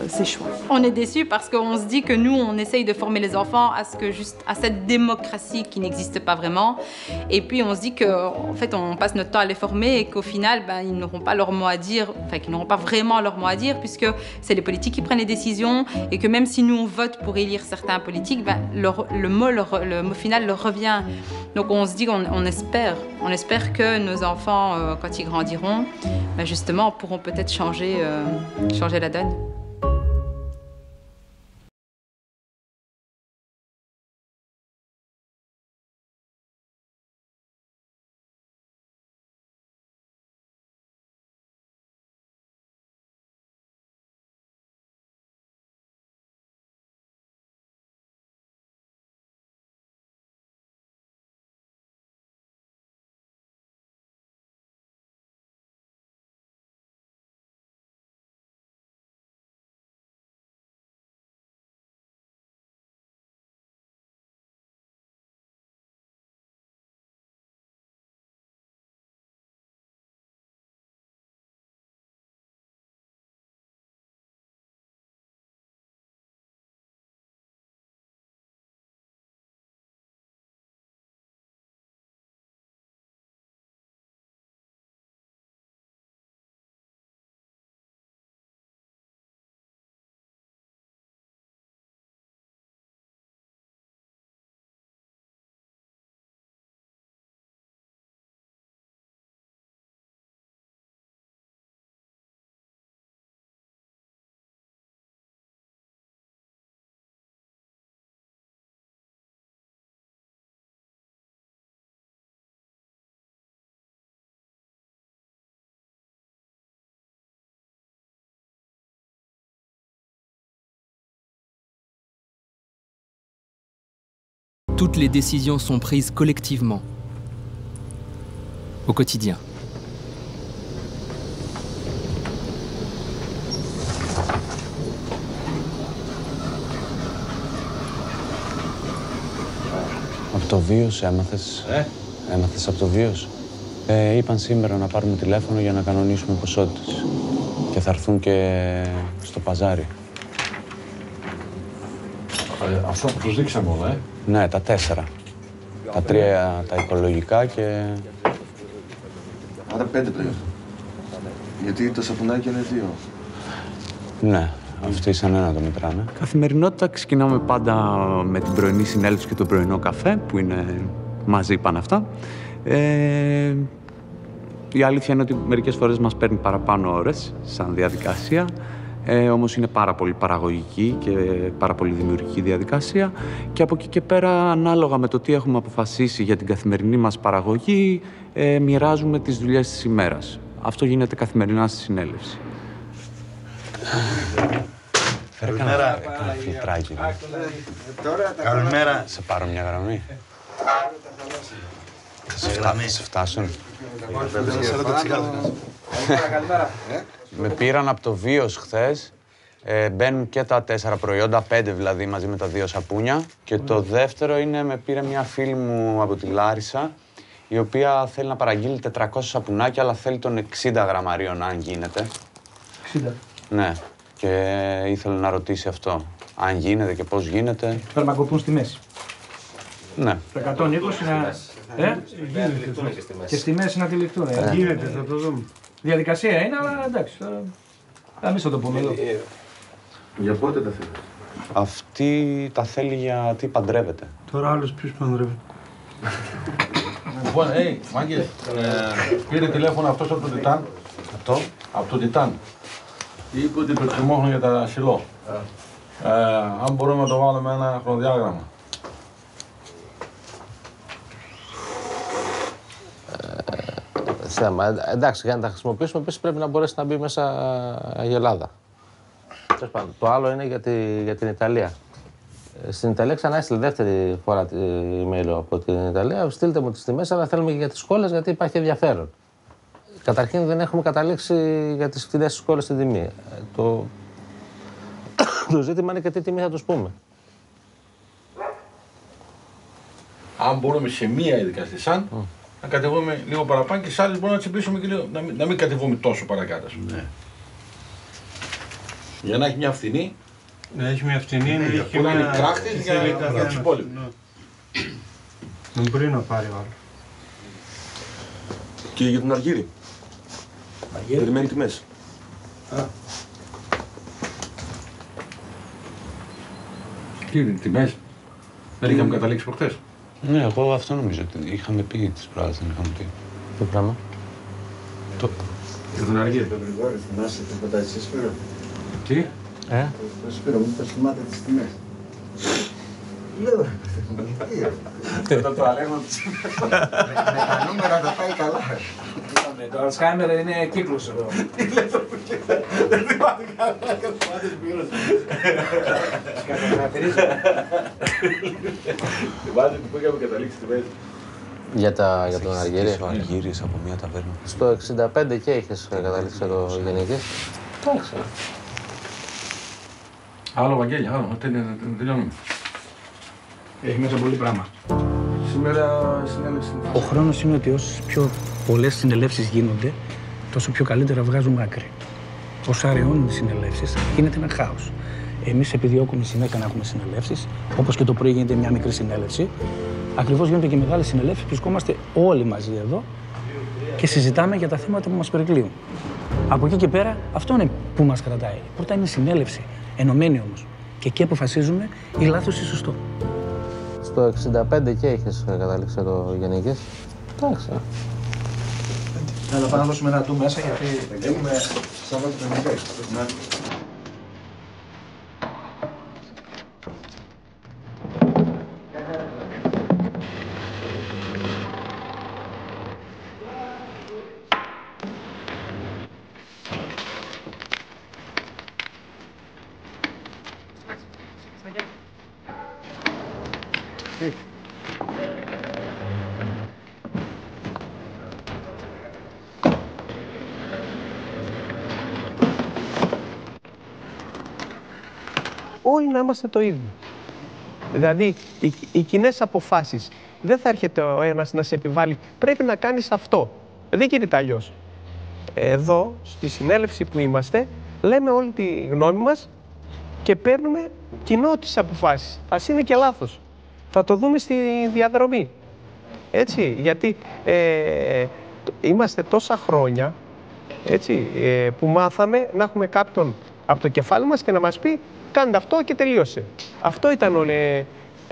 ses choix. On est déçus parce qu'on se dit que nous, on essaye de former les enfants à cette démocratie qui n'existe pas vraiment. Et puis on se dit qu'en fait on passe notre temps à les former et qu'au final ils n'auront pas leur mot à dire, enfin qu'ils n'auront pas vraiment leur mot à dire puisque c'est les politiques qui prennent les décisions et que même si nous on vote pour élire certains politiques, le mot final leur revient. Donc on se dit qu'on espère que nos enfants quand ils grandiront, justement pourront peut-être changer la donne. Toutes les décisions sont prises collectivement, au quotidien. Από το βίος έμαθες από το βίος. Είπαν σήμερα να πάρουμε τηλέφωνο για να κανονίσουμε ποσότητες και θα έρθουν και στο παζάρι. Αυτό που τους δείξαμε όλα, Ναι, τα 4. Τα 3 τα οικολογικά και... Άρα 5 πλέον. Γιατί το σαπουνάκι είναι 2. Ναι, αυτοί σαν ένα το μετράνε. Καθημερινότητα ξεκινάμε πάντα με την πρωινή συνέλευση και τον πρωινό καφέ, που είναι μαζί πάνε αυτά. Η αλήθεια είναι ότι μερικές φορές μας παίρνει παραπάνω ώρες σαν διαδικασία. Όμως είναι πάρα πολύ παραγωγική και πάρα πολύ δημιουργική διαδικασία και από εκεί και πέρα, ανάλογα με το τι έχουμε αποφασίσει για την καθημερινή μας παραγωγή, μοιράζουμε τις δουλειές της ημέρας. Αυτό γίνεται καθημερινά στη συνέλευση. Φέρε κανένα φιλτράκι. Καλημέρα. Σε πάρω μια γραμμή. Θα σε φτάσουν. Με πήραν από το Βίος χθες. Μπαίνουν και τα 4 προϊόντα, 5 δηλαδή, μαζί με τα 2 σαπούνια. Και το δεύτερο είναι, με πήρε μια φίλη μου από τη Λάρισα, η οποία θέλει να παραγγείλει 400 σαπουνάκια, αλλά θέλει των 60 γραμμαρίων, αν γίνεται. 60. Ναι, και ήθελε να ρωτήσει αυτό. Αν γίνεται και πώς γίνεται. Φαρμακοποιούν στη μέση. Ναι. Το 120 να... Γίνεται. Και στη μέση να τυλιχτούν. Γίνεται, θα το δούμε. Διαδικασία είναι, αλλά εντάξει. Εμείς θα το πούμε εδώ. Για πότε τα θέλει? Αυτή τα θέλει γιατί παντρεύεται. Τώρα άλλος ποιος παντρεύεται. Λοιπόν, μάγκες, πήρε τηλέφωνο αυτός από τον Τιτάν. Αυτό? Από τον Τιτάν. Είπε ότι προτιμώχνουν για τα σιλό. Αν μπορούμε να το βάλουμε ένα χρονοδιάγραμμα. Θέμα. Εντάξει, για να τα χρησιμοποιήσουμε επίσης πρέπει να μπορέσει να μπει μέσα η Ελλάδα. Το άλλο είναι για την Ιταλία. Στην Ιταλία ξανά έστειλε δεύτερη φορά email από την Ιταλία. Στείλτε μου τις τιμές, αλλά θέλουμε και για τις σχόλες γιατί υπάρχει ενδιαφέρον. Καταρχήν δεν έχουμε καταλήξει για τις φτηνές σχόλες στην τιμή. Το ζήτημα είναι και τι τιμή θα τους πούμε. Αν μπορούμε σε μία ειδικά στη ΣΑΝ, να κατεβούμε λίγο παραπάνω και σε άλλες μπορούμε να τσιμπήσουμε και λίγο, να μην κατεβούμε τόσο παρακάτω. Ναι. Για να έχει μια φθηνή. Να έχει μια φθηνή, να έχει μια... είναι κράχτης για τους υπόλοιπους. Δεν μπορεί να πάρει άλλο. Και για τον Αργύρι. Περιμένει τιμές. Τι είναι τιμές? Δεν είχαμε καταλήξει προχτές. Ναι, εγώ αυτό νομίζω ότι είχαμε πει τις προάλλες, δεν είχαμε πει. Τι πράγμα? Για τον Αργύρι. Θυμάσαι τίποτα εσύ, Σπύρο? Τι? Σπύρο, μου πες θυμάται τις τιμές. Λέω, θα το αλέγω τις με τα νούμερα θα πάει καλά. Το Alzheimer είναι κύκλος εδώ. Τι λέει το που δεν θυμάται καλά, θυμάται Σπύρο. Θυμάται που είχαμε καταλήξει τιμές. Για τον Αργύρι. Ο Αργύρης από μια ταβέρνα. Στο 65 και είχες καταλήξει το γενικής. Εντάξει. Άλλο Βαγγέλη, άλλο. Τελειώνουμε. Έχει μέσα πολύ πράγμα. Σήμερα συνέλευση. Ο χρόνος είναι ότι όσες πιο πολλές συνελεύσεις γίνονται, τόσο πιο καλύτερα βγάζουμε άκρη. Όσο αραιώνουν οι συνελεύσεις, γίνεται ένα χάος. Εμείς επιδιώκουμε συνέχεια να έχουμε συνελεύσεις, όπως και το πρωί γίνεται μια μικρή συνέλευση. Ακριβώς γίνονται και μεγάλες συνελεύσεις, βρισκόμαστε όλοι μαζί εδώ και συζητάμε για τα θέματα που μας περικλείουν. Από εκεί και πέρα, αυτό είναι που μας κρατάει. Πρώτα είναι συνέλευση, ενωμένη όμως. Και εκεί αποφασίζουμε ή λάθος ή σωστό. Στο 65 και είχες καταλήξει το γενικής. Εντάξει. Θα πάμε να δώσουμε ένα του μέσα γιατί έχουμε Σάββατο πενιντές. Όλοι να είμαστε το ίδιο. Δηλαδή, οι κοινές αποφάσεις. Δεν θα έρχεται ο ένας να σε επιβάλλει, πρέπει να κάνεις αυτό. Δεν γίνεται αλλιώς. Εδώ, στη συνέλευση που είμαστε, λέμε όλη τη γνώμη μας και παίρνουμε κοινό τις αποφάσεις. Ας είναι και λάθος. Θα το δούμε στη διαδρομή. Έτσι, γιατί είμαστε τόσα χρόνια, έτσι, που μάθαμε να έχουμε κάποιον από το κεφάλι μας και να μας πει κάντε αυτό και τελείωσε. Αυτό ήταν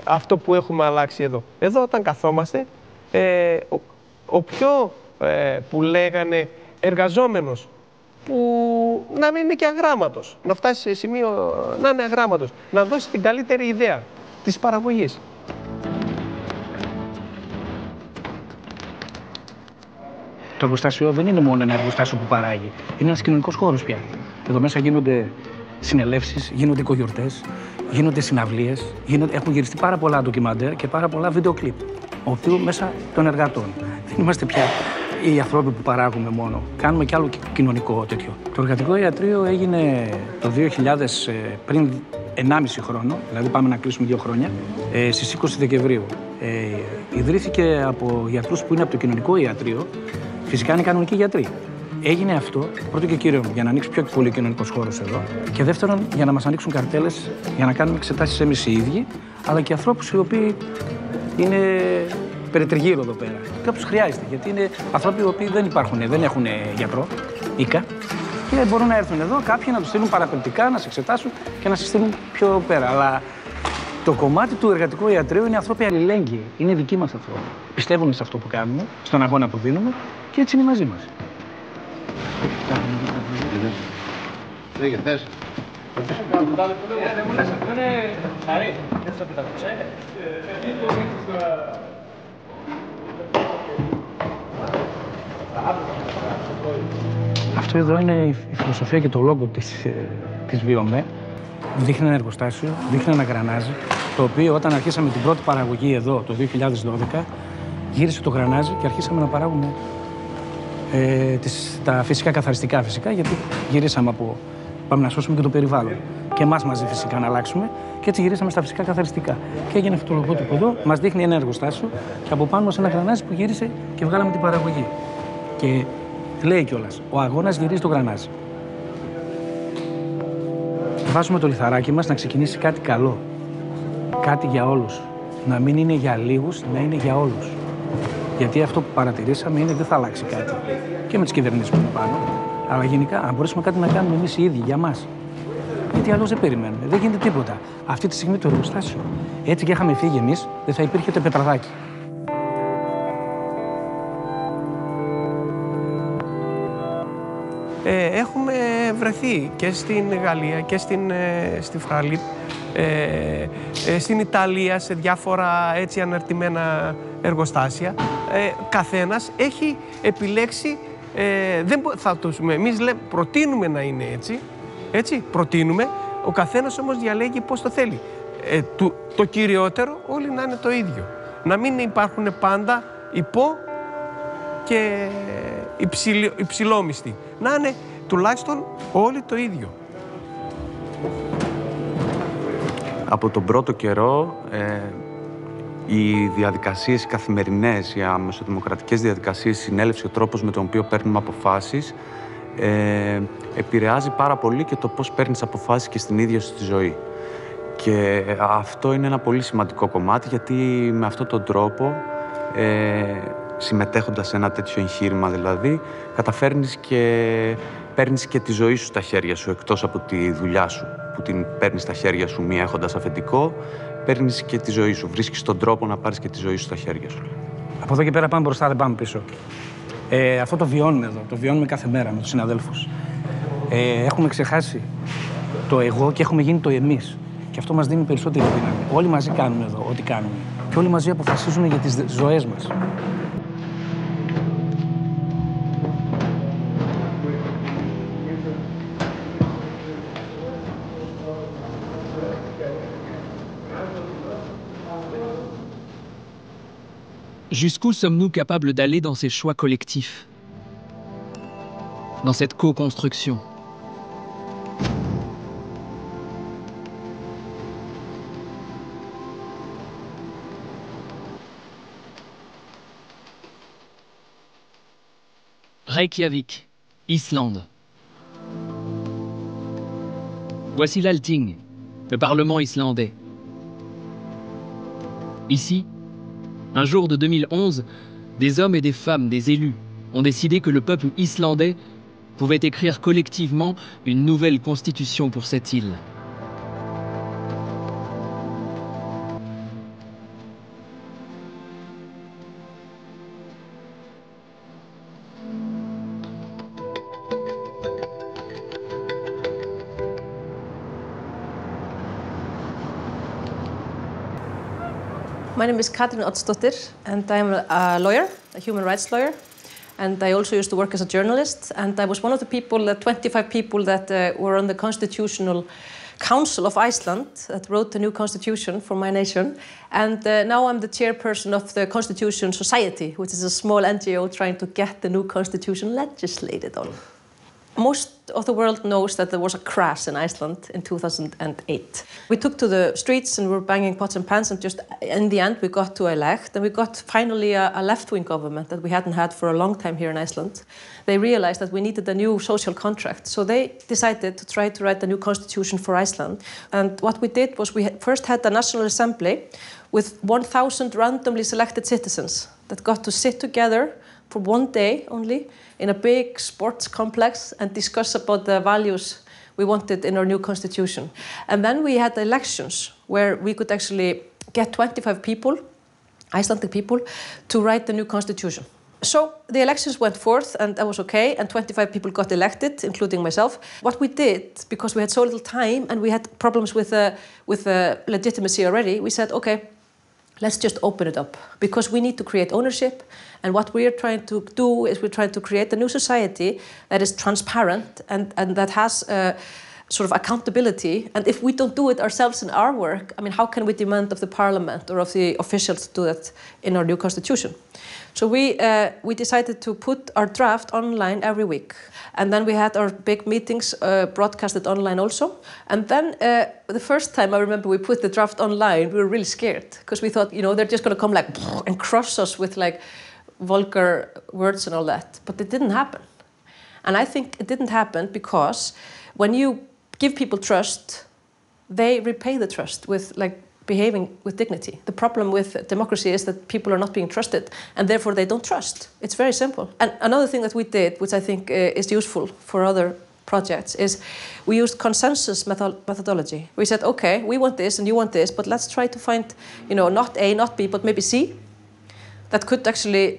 αυτό που έχουμε αλλάξει εδώ. Εδώ όταν καθόμαστε, ο πιο που λέγανε εργαζόμενος, που να μην είναι και αγράμματος, να φτάσει σε σημείο να είναι αγράμματος, να δώσει την καλύτερη ιδέα της παραγωγής. Το εργοστάσιο δεν είναι μόνο ένα εργοστάσιο που παράγει. Είναι ένας κοινωνικός χώρος πια. Εδώ μέσα γίνονται συνελεύσεις, γίνονται οικογιορτές, γίνονται συναυλίες, έχουν γυριστεί πάρα πολλά ντοκιμαντέρ και πάρα πολλά βίντεο κλιπ, οποίου μέσα των εργατών. Δεν είμαστε πια οι ανθρώποι που παράγουμε μόνο. Κάνουμε κι άλλο κοινωνικό τέτοιο. Το εργατικό ιατρείο έγινε το 2000, πριν 1,5 χρόνο, δηλαδή πάμε να κλείσουμε 2 χρόνια, στις 20 Δεκεμβρίου. Ιδρύθηκε από γιατρούς που είναι από το κοινωνικό ιατρείο, φυσικά είναι κανονικοί γιατροί. Έγινε αυτό, πρώτο και κύριο, για να ανοίξει πιο πολύ ο κοινωνικός χώρος εδώ. Και δεύτερον, για να μας ανοίξουν καρτέλες, για να κάνουμε εξετάσεις εμείς οι ίδιοι, αλλά και ανθρώπους οι οποίοι είναι περιτριγύρω εδώ πέρα. Κάποιος χρειάζεται, γιατί είναι άνθρωποι οι οποίοι δεν έχουν γιατρό, οίκα, και μπορούν να έρθουν εδώ κάποιοι να τους στείλουν παραπληκτικά, να σε εξετάσουν και να σε στείλουν πιο πέρα. Αλλά το κομμάτι του εργατικού ιατρείου είναι ανθρώποι αλληλέγγυοι. Είναι δικοί μας άνθρωποι. Πιστεύουν σε αυτό που κάνουμε, στον αγώνα που δίνουμε και έτσι είναι μαζί μας. Αυτό εδώ είναι η φιλοσοφία και το λόγο της ΒΙΟΜΕ. Δείχνει ένα εργοστάσιο, δείχνει ένα γρανάζι, το οποίο όταν αρχίσαμε την πρώτη παραγωγή εδώ το 2012, γύρισε το γρανάζι και αρχίσαμε να παράγουμε τα φυσικά καθαριστικά φυσικά, γιατί γυρίσαμε από πάμε να σώσουμε και το περιβάλλον. Και εμάς μαζί φυσικά να αλλάξουμε και έτσι γυρίσαμε στα φυσικά καθαριστικά. Και έγινε αυτό το λογότυπο εδώ, μας δείχνει ένα εργοστάσιο και από πάνω μας ένα γρανάζι που γύρισε και βγάλαμε την παραγωγή. Και λέει κιόλας, ο αγώνας γυρίζει το γρανάζι. Βάζουμε το λιθαράκι μας να ξεκινήσει κάτι καλό. Κάτι για όλους. Να μην είναι για λίγους, να είναι για όλους. Γιατί αυτό που παρατηρήσαμε είναι ότι δεν θα αλλάξει κάτι. Και με τις κυβερνήσεις που είναι πάνω. Αλλά γενικά, αν μπορέσουμε κάτι να κάνουμε εμείς οι ίδιοι για μας. Γιατί αλλιώς δεν περιμένουμε. Δεν γίνεται τίποτα. Αυτή τη στιγμή το εργοστάσιο. Έτσι και είχαμε φύγει εμείς, δεν θα υπήρχε το πετραδάκι. Έχουμε βρεθεί και στην Γαλλία και στη Φράλη, στην Ιταλία, σε διάφορα έτσι αναρτημένα εργοστάσια. Καθένας έχει επιλέξει, δεν θα το πούμε, εμείς προτείνουμε να είναι έτσι, προτείνουμε, ο καθένας όμως διαλέγει πώς το θέλει. Το κυριότερο όλοι να είναι το ίδιο. Να μην υπάρχουν πάντα υπό και υψηλόμιστοι. Να είναι τουλάχιστον όλοι το ίδιο. Από τον πρώτο καιρό, οι διαδικασίες οι καθημερινές, οι αμεσοδημοκρατικές διαδικασίες, η συνέλευση, ο τρόπος με τον οποίο παίρνουμε αποφάσεις, επηρεάζει πάρα πολύ και το πώς παίρνεις αποφάσεις και στην ίδια σου τη ζωή. Και αυτό είναι ένα πολύ σημαντικό κομμάτι, γιατί με αυτόν τον τρόπο, συμμετέχοντας σε ένα τέτοιο εγχείρημα δηλαδή, καταφέρνεις και παίρνεις και τη ζωή σου στα χέρια σου, εκτός από τη δουλειά σου, που την παίρνεις στα χέρια σου μία έχοντας αφεντικό, παίρνεις και τη ζωή σου. Βρίσκεις τον τρόπο να πάρεις και τη ζωή σου στα χέρια σου. Από εδώ και πέρα πάμε μπροστά, δεν πάμε πίσω. Αυτό το βιώνουμε εδώ, το βιώνουμε κάθε μέρα με τους συναδέλφους. Έχουμε ξεχάσει το εγώ και έχουμε γίνει το εμείς. Και αυτό μας δίνει περισσότερη δύναμη. Όλοι μαζί κάνουμε εδώ ό,τι κάνουμε. Και όλοι μαζί αποφασίζουν για τις ζωές μας. Jusqu'où sommes-nous capables d'aller dans ces choix collectifs, dans cette co-construction? Reykjavik, Islande. Voici l'Althing, le Parlement islandais. Ici, un jour de 2011, des hommes et des femmes, des élus, ont décidé que le peuple islandais pouvait écrire collectivement une nouvelle constitution pour cette île. My name is Katrin Oddsdottir and I'm a lawyer, a human rights lawyer. And I also used to work as a journalist. And I was one of the people, the 25 people that were on the Constitutional Council of Iceland that wrote the new constitution for my nation. And now I'm the chairperson of the Constitution Society, which is a small NGO trying to get the new constitution legislated on. Most of the world knows that there was a crash in Iceland in 2008. We took to the streets and we were banging pots and pans, and just in the end we got to elect, and we got finally a left-wing government that we hadn't had for a long time here in Iceland. They realized that we needed a new social contract, so they decided to try to write a new constitution for Iceland. And what we did was we first had a National Assembly with 1,000 randomly selected citizens that got to sit together for one day only in a big sports complex and discuss about the values we wanted in our new constitution. And then we had elections where we could actually get 25 people, Icelandic people, to write the new constitution. So the elections went forth, and that was okay, and 25 people got elected, including myself. What we did, because we had so little time and we had problems with legitimacy already, we said, okay, let's just open it up, because we need to create ownership. And what we are trying to do is we're trying to create a new society that is transparent and that has sort of accountability. And if we don't do it ourselves in our work, I mean, how can we demand of the parliament or of the officials to do that in our new constitution? So we decided to put our draft online every week. And then we had our big meetings broadcasted online also. And then the first time I remember we put the draft online, we were really scared, because we thought, you know, they're just going to come like and crush us with like vulgar words and all that. But it didn't happen. And I think it didn't happen because when you give people trust, they repay the trust with like behaving with dignity. The problem with democracy is that people are not being trusted, and therefore they don't trust. It's very simple. And another thing that we did, which I think is useful for other projects, is we used consensus methodology. We said, okay, we want this and you want this, but let's try to find, you know, not A, not B, but maybe C, that could actually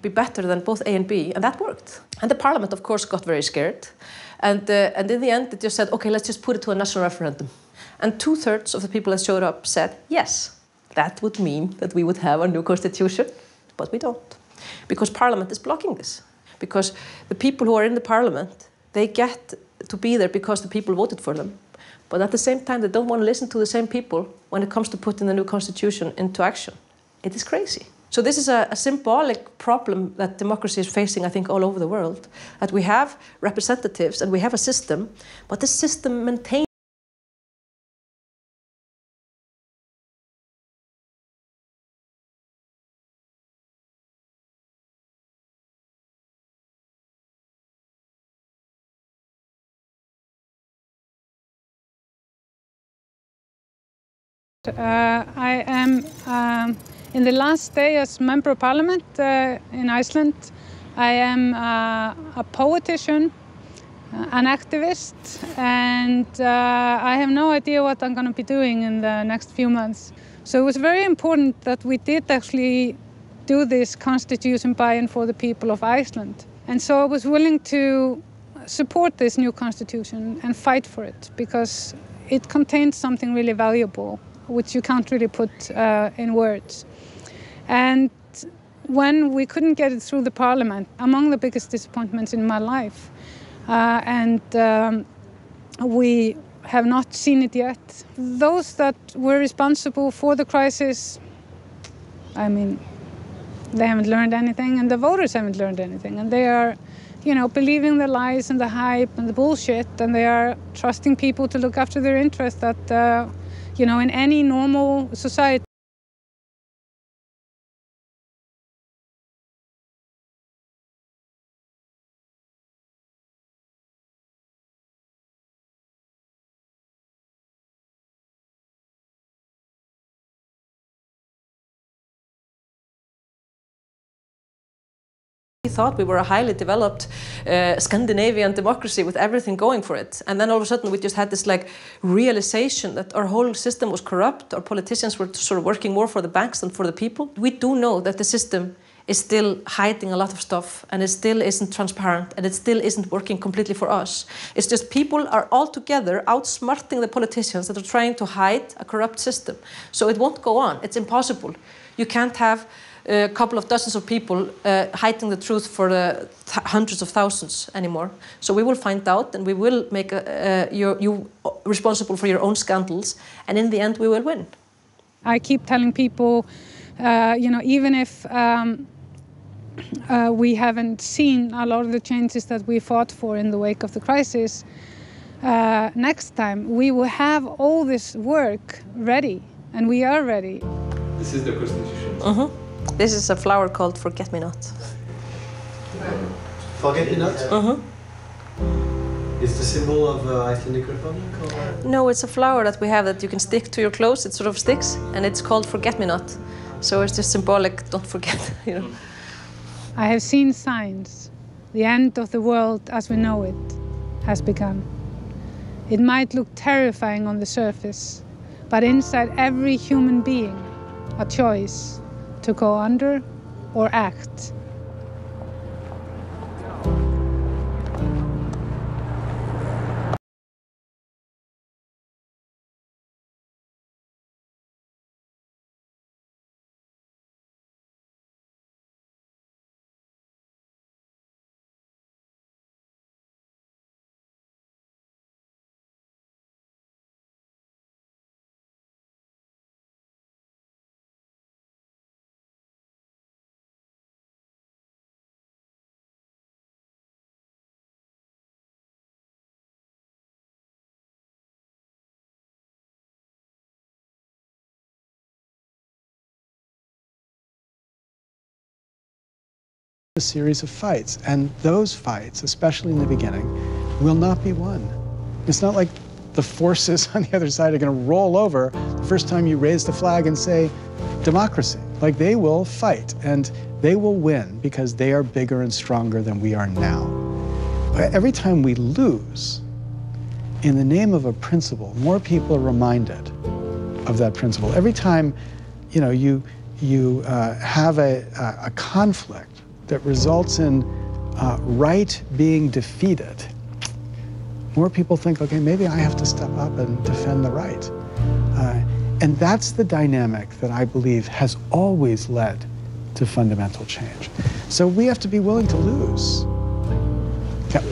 be better than both A and B, and that worked. And the parliament, of course, got very scared. And in the end, it just said, okay, let's just put it to a national referendum. And 2/3 of the people that showed up said, yes, that would mean that we would have a new constitution, but we don't. Because parliament is blocking this. Because the people who are in the parliament, they get to be there because the people voted for them. But at the same time, they don't want to listen to the same people when it comes to putting the new constitution into action. It is crazy. So this is a symbolic problem that democracy is facing, I think, all over the world. That we have representatives and we have a system, but the system maintains I am in the last day as Member of Parliament in Iceland. I am a politician, an activist, and I have no idea what I'm going to be doing in the next few months. So it was very important that we did actually do this constitution buy-in for the people of Iceland. And so I was willing to support this new constitution and fight for it, because it contains something really valuable, which you can't really put in words. And when we couldn't get it through the parliament, among the biggest disappointments in my life, we have not seen it yet. Those that were responsible for the crisis, I mean, they haven't learned anything, and the voters haven't learned anything, and they are, you know, believing the lies and the hype and the bullshit, and they are trusting people to look after their interests that, you know, in any normal society. We thought we were a highly developed Scandinavian democracy with everything going for it. And then all of a sudden we just had this like realization that our whole system was corrupt. Our politicians were sort of working more for the banks than for the people. We do know that the system is still hiding a lot of stuff, and it still isn't transparent, and it still isn't working completely for us. It's just people are all together outsmarting the politicians that are trying to hide a corrupt system. So it won't go on. It's impossible. You can't have a couple of dozens of people hiding the truth for hundreds of thousands anymore. So we will find out, and we will make you responsible for your own scandals, and in the end we will win. I keep telling people, even if we haven't seen a lot of the changes that we fought for in the wake of the crisis, next time we will have all this work ready, and we are ready. This is the constitution. Mm-hmm. This is a flower called Forget-Me-Not. Forget-Me-Not? Mm-hmm. It's the symbol of Icelandic Republic? Or? No, it's a flower that we have that you can stick to your clothes. It sort of sticks, and it's called Forget-Me-Not. So it's just symbolic, don't forget, I have seen signs. The end of the world as we know it has begun. It might look terrifying on the surface, but inside every human being, a choice to go under or act. A series of fights, and those fights, especially in the beginning, will not be won. It's not like the forces on the other side are going to roll over the first time you raise the flag and say democracy. Like, they will fight, and they will win because they are bigger and stronger than we are now. Every time we lose, in the name of a principle, more people are reminded of that principle. Every time, you have a conflict that results in right being defeated, more people think, okay, maybe I have to step up and defend the right. And that's the dynamic that I believe has always led to fundamental change. So we have to be willing to lose. Yeah.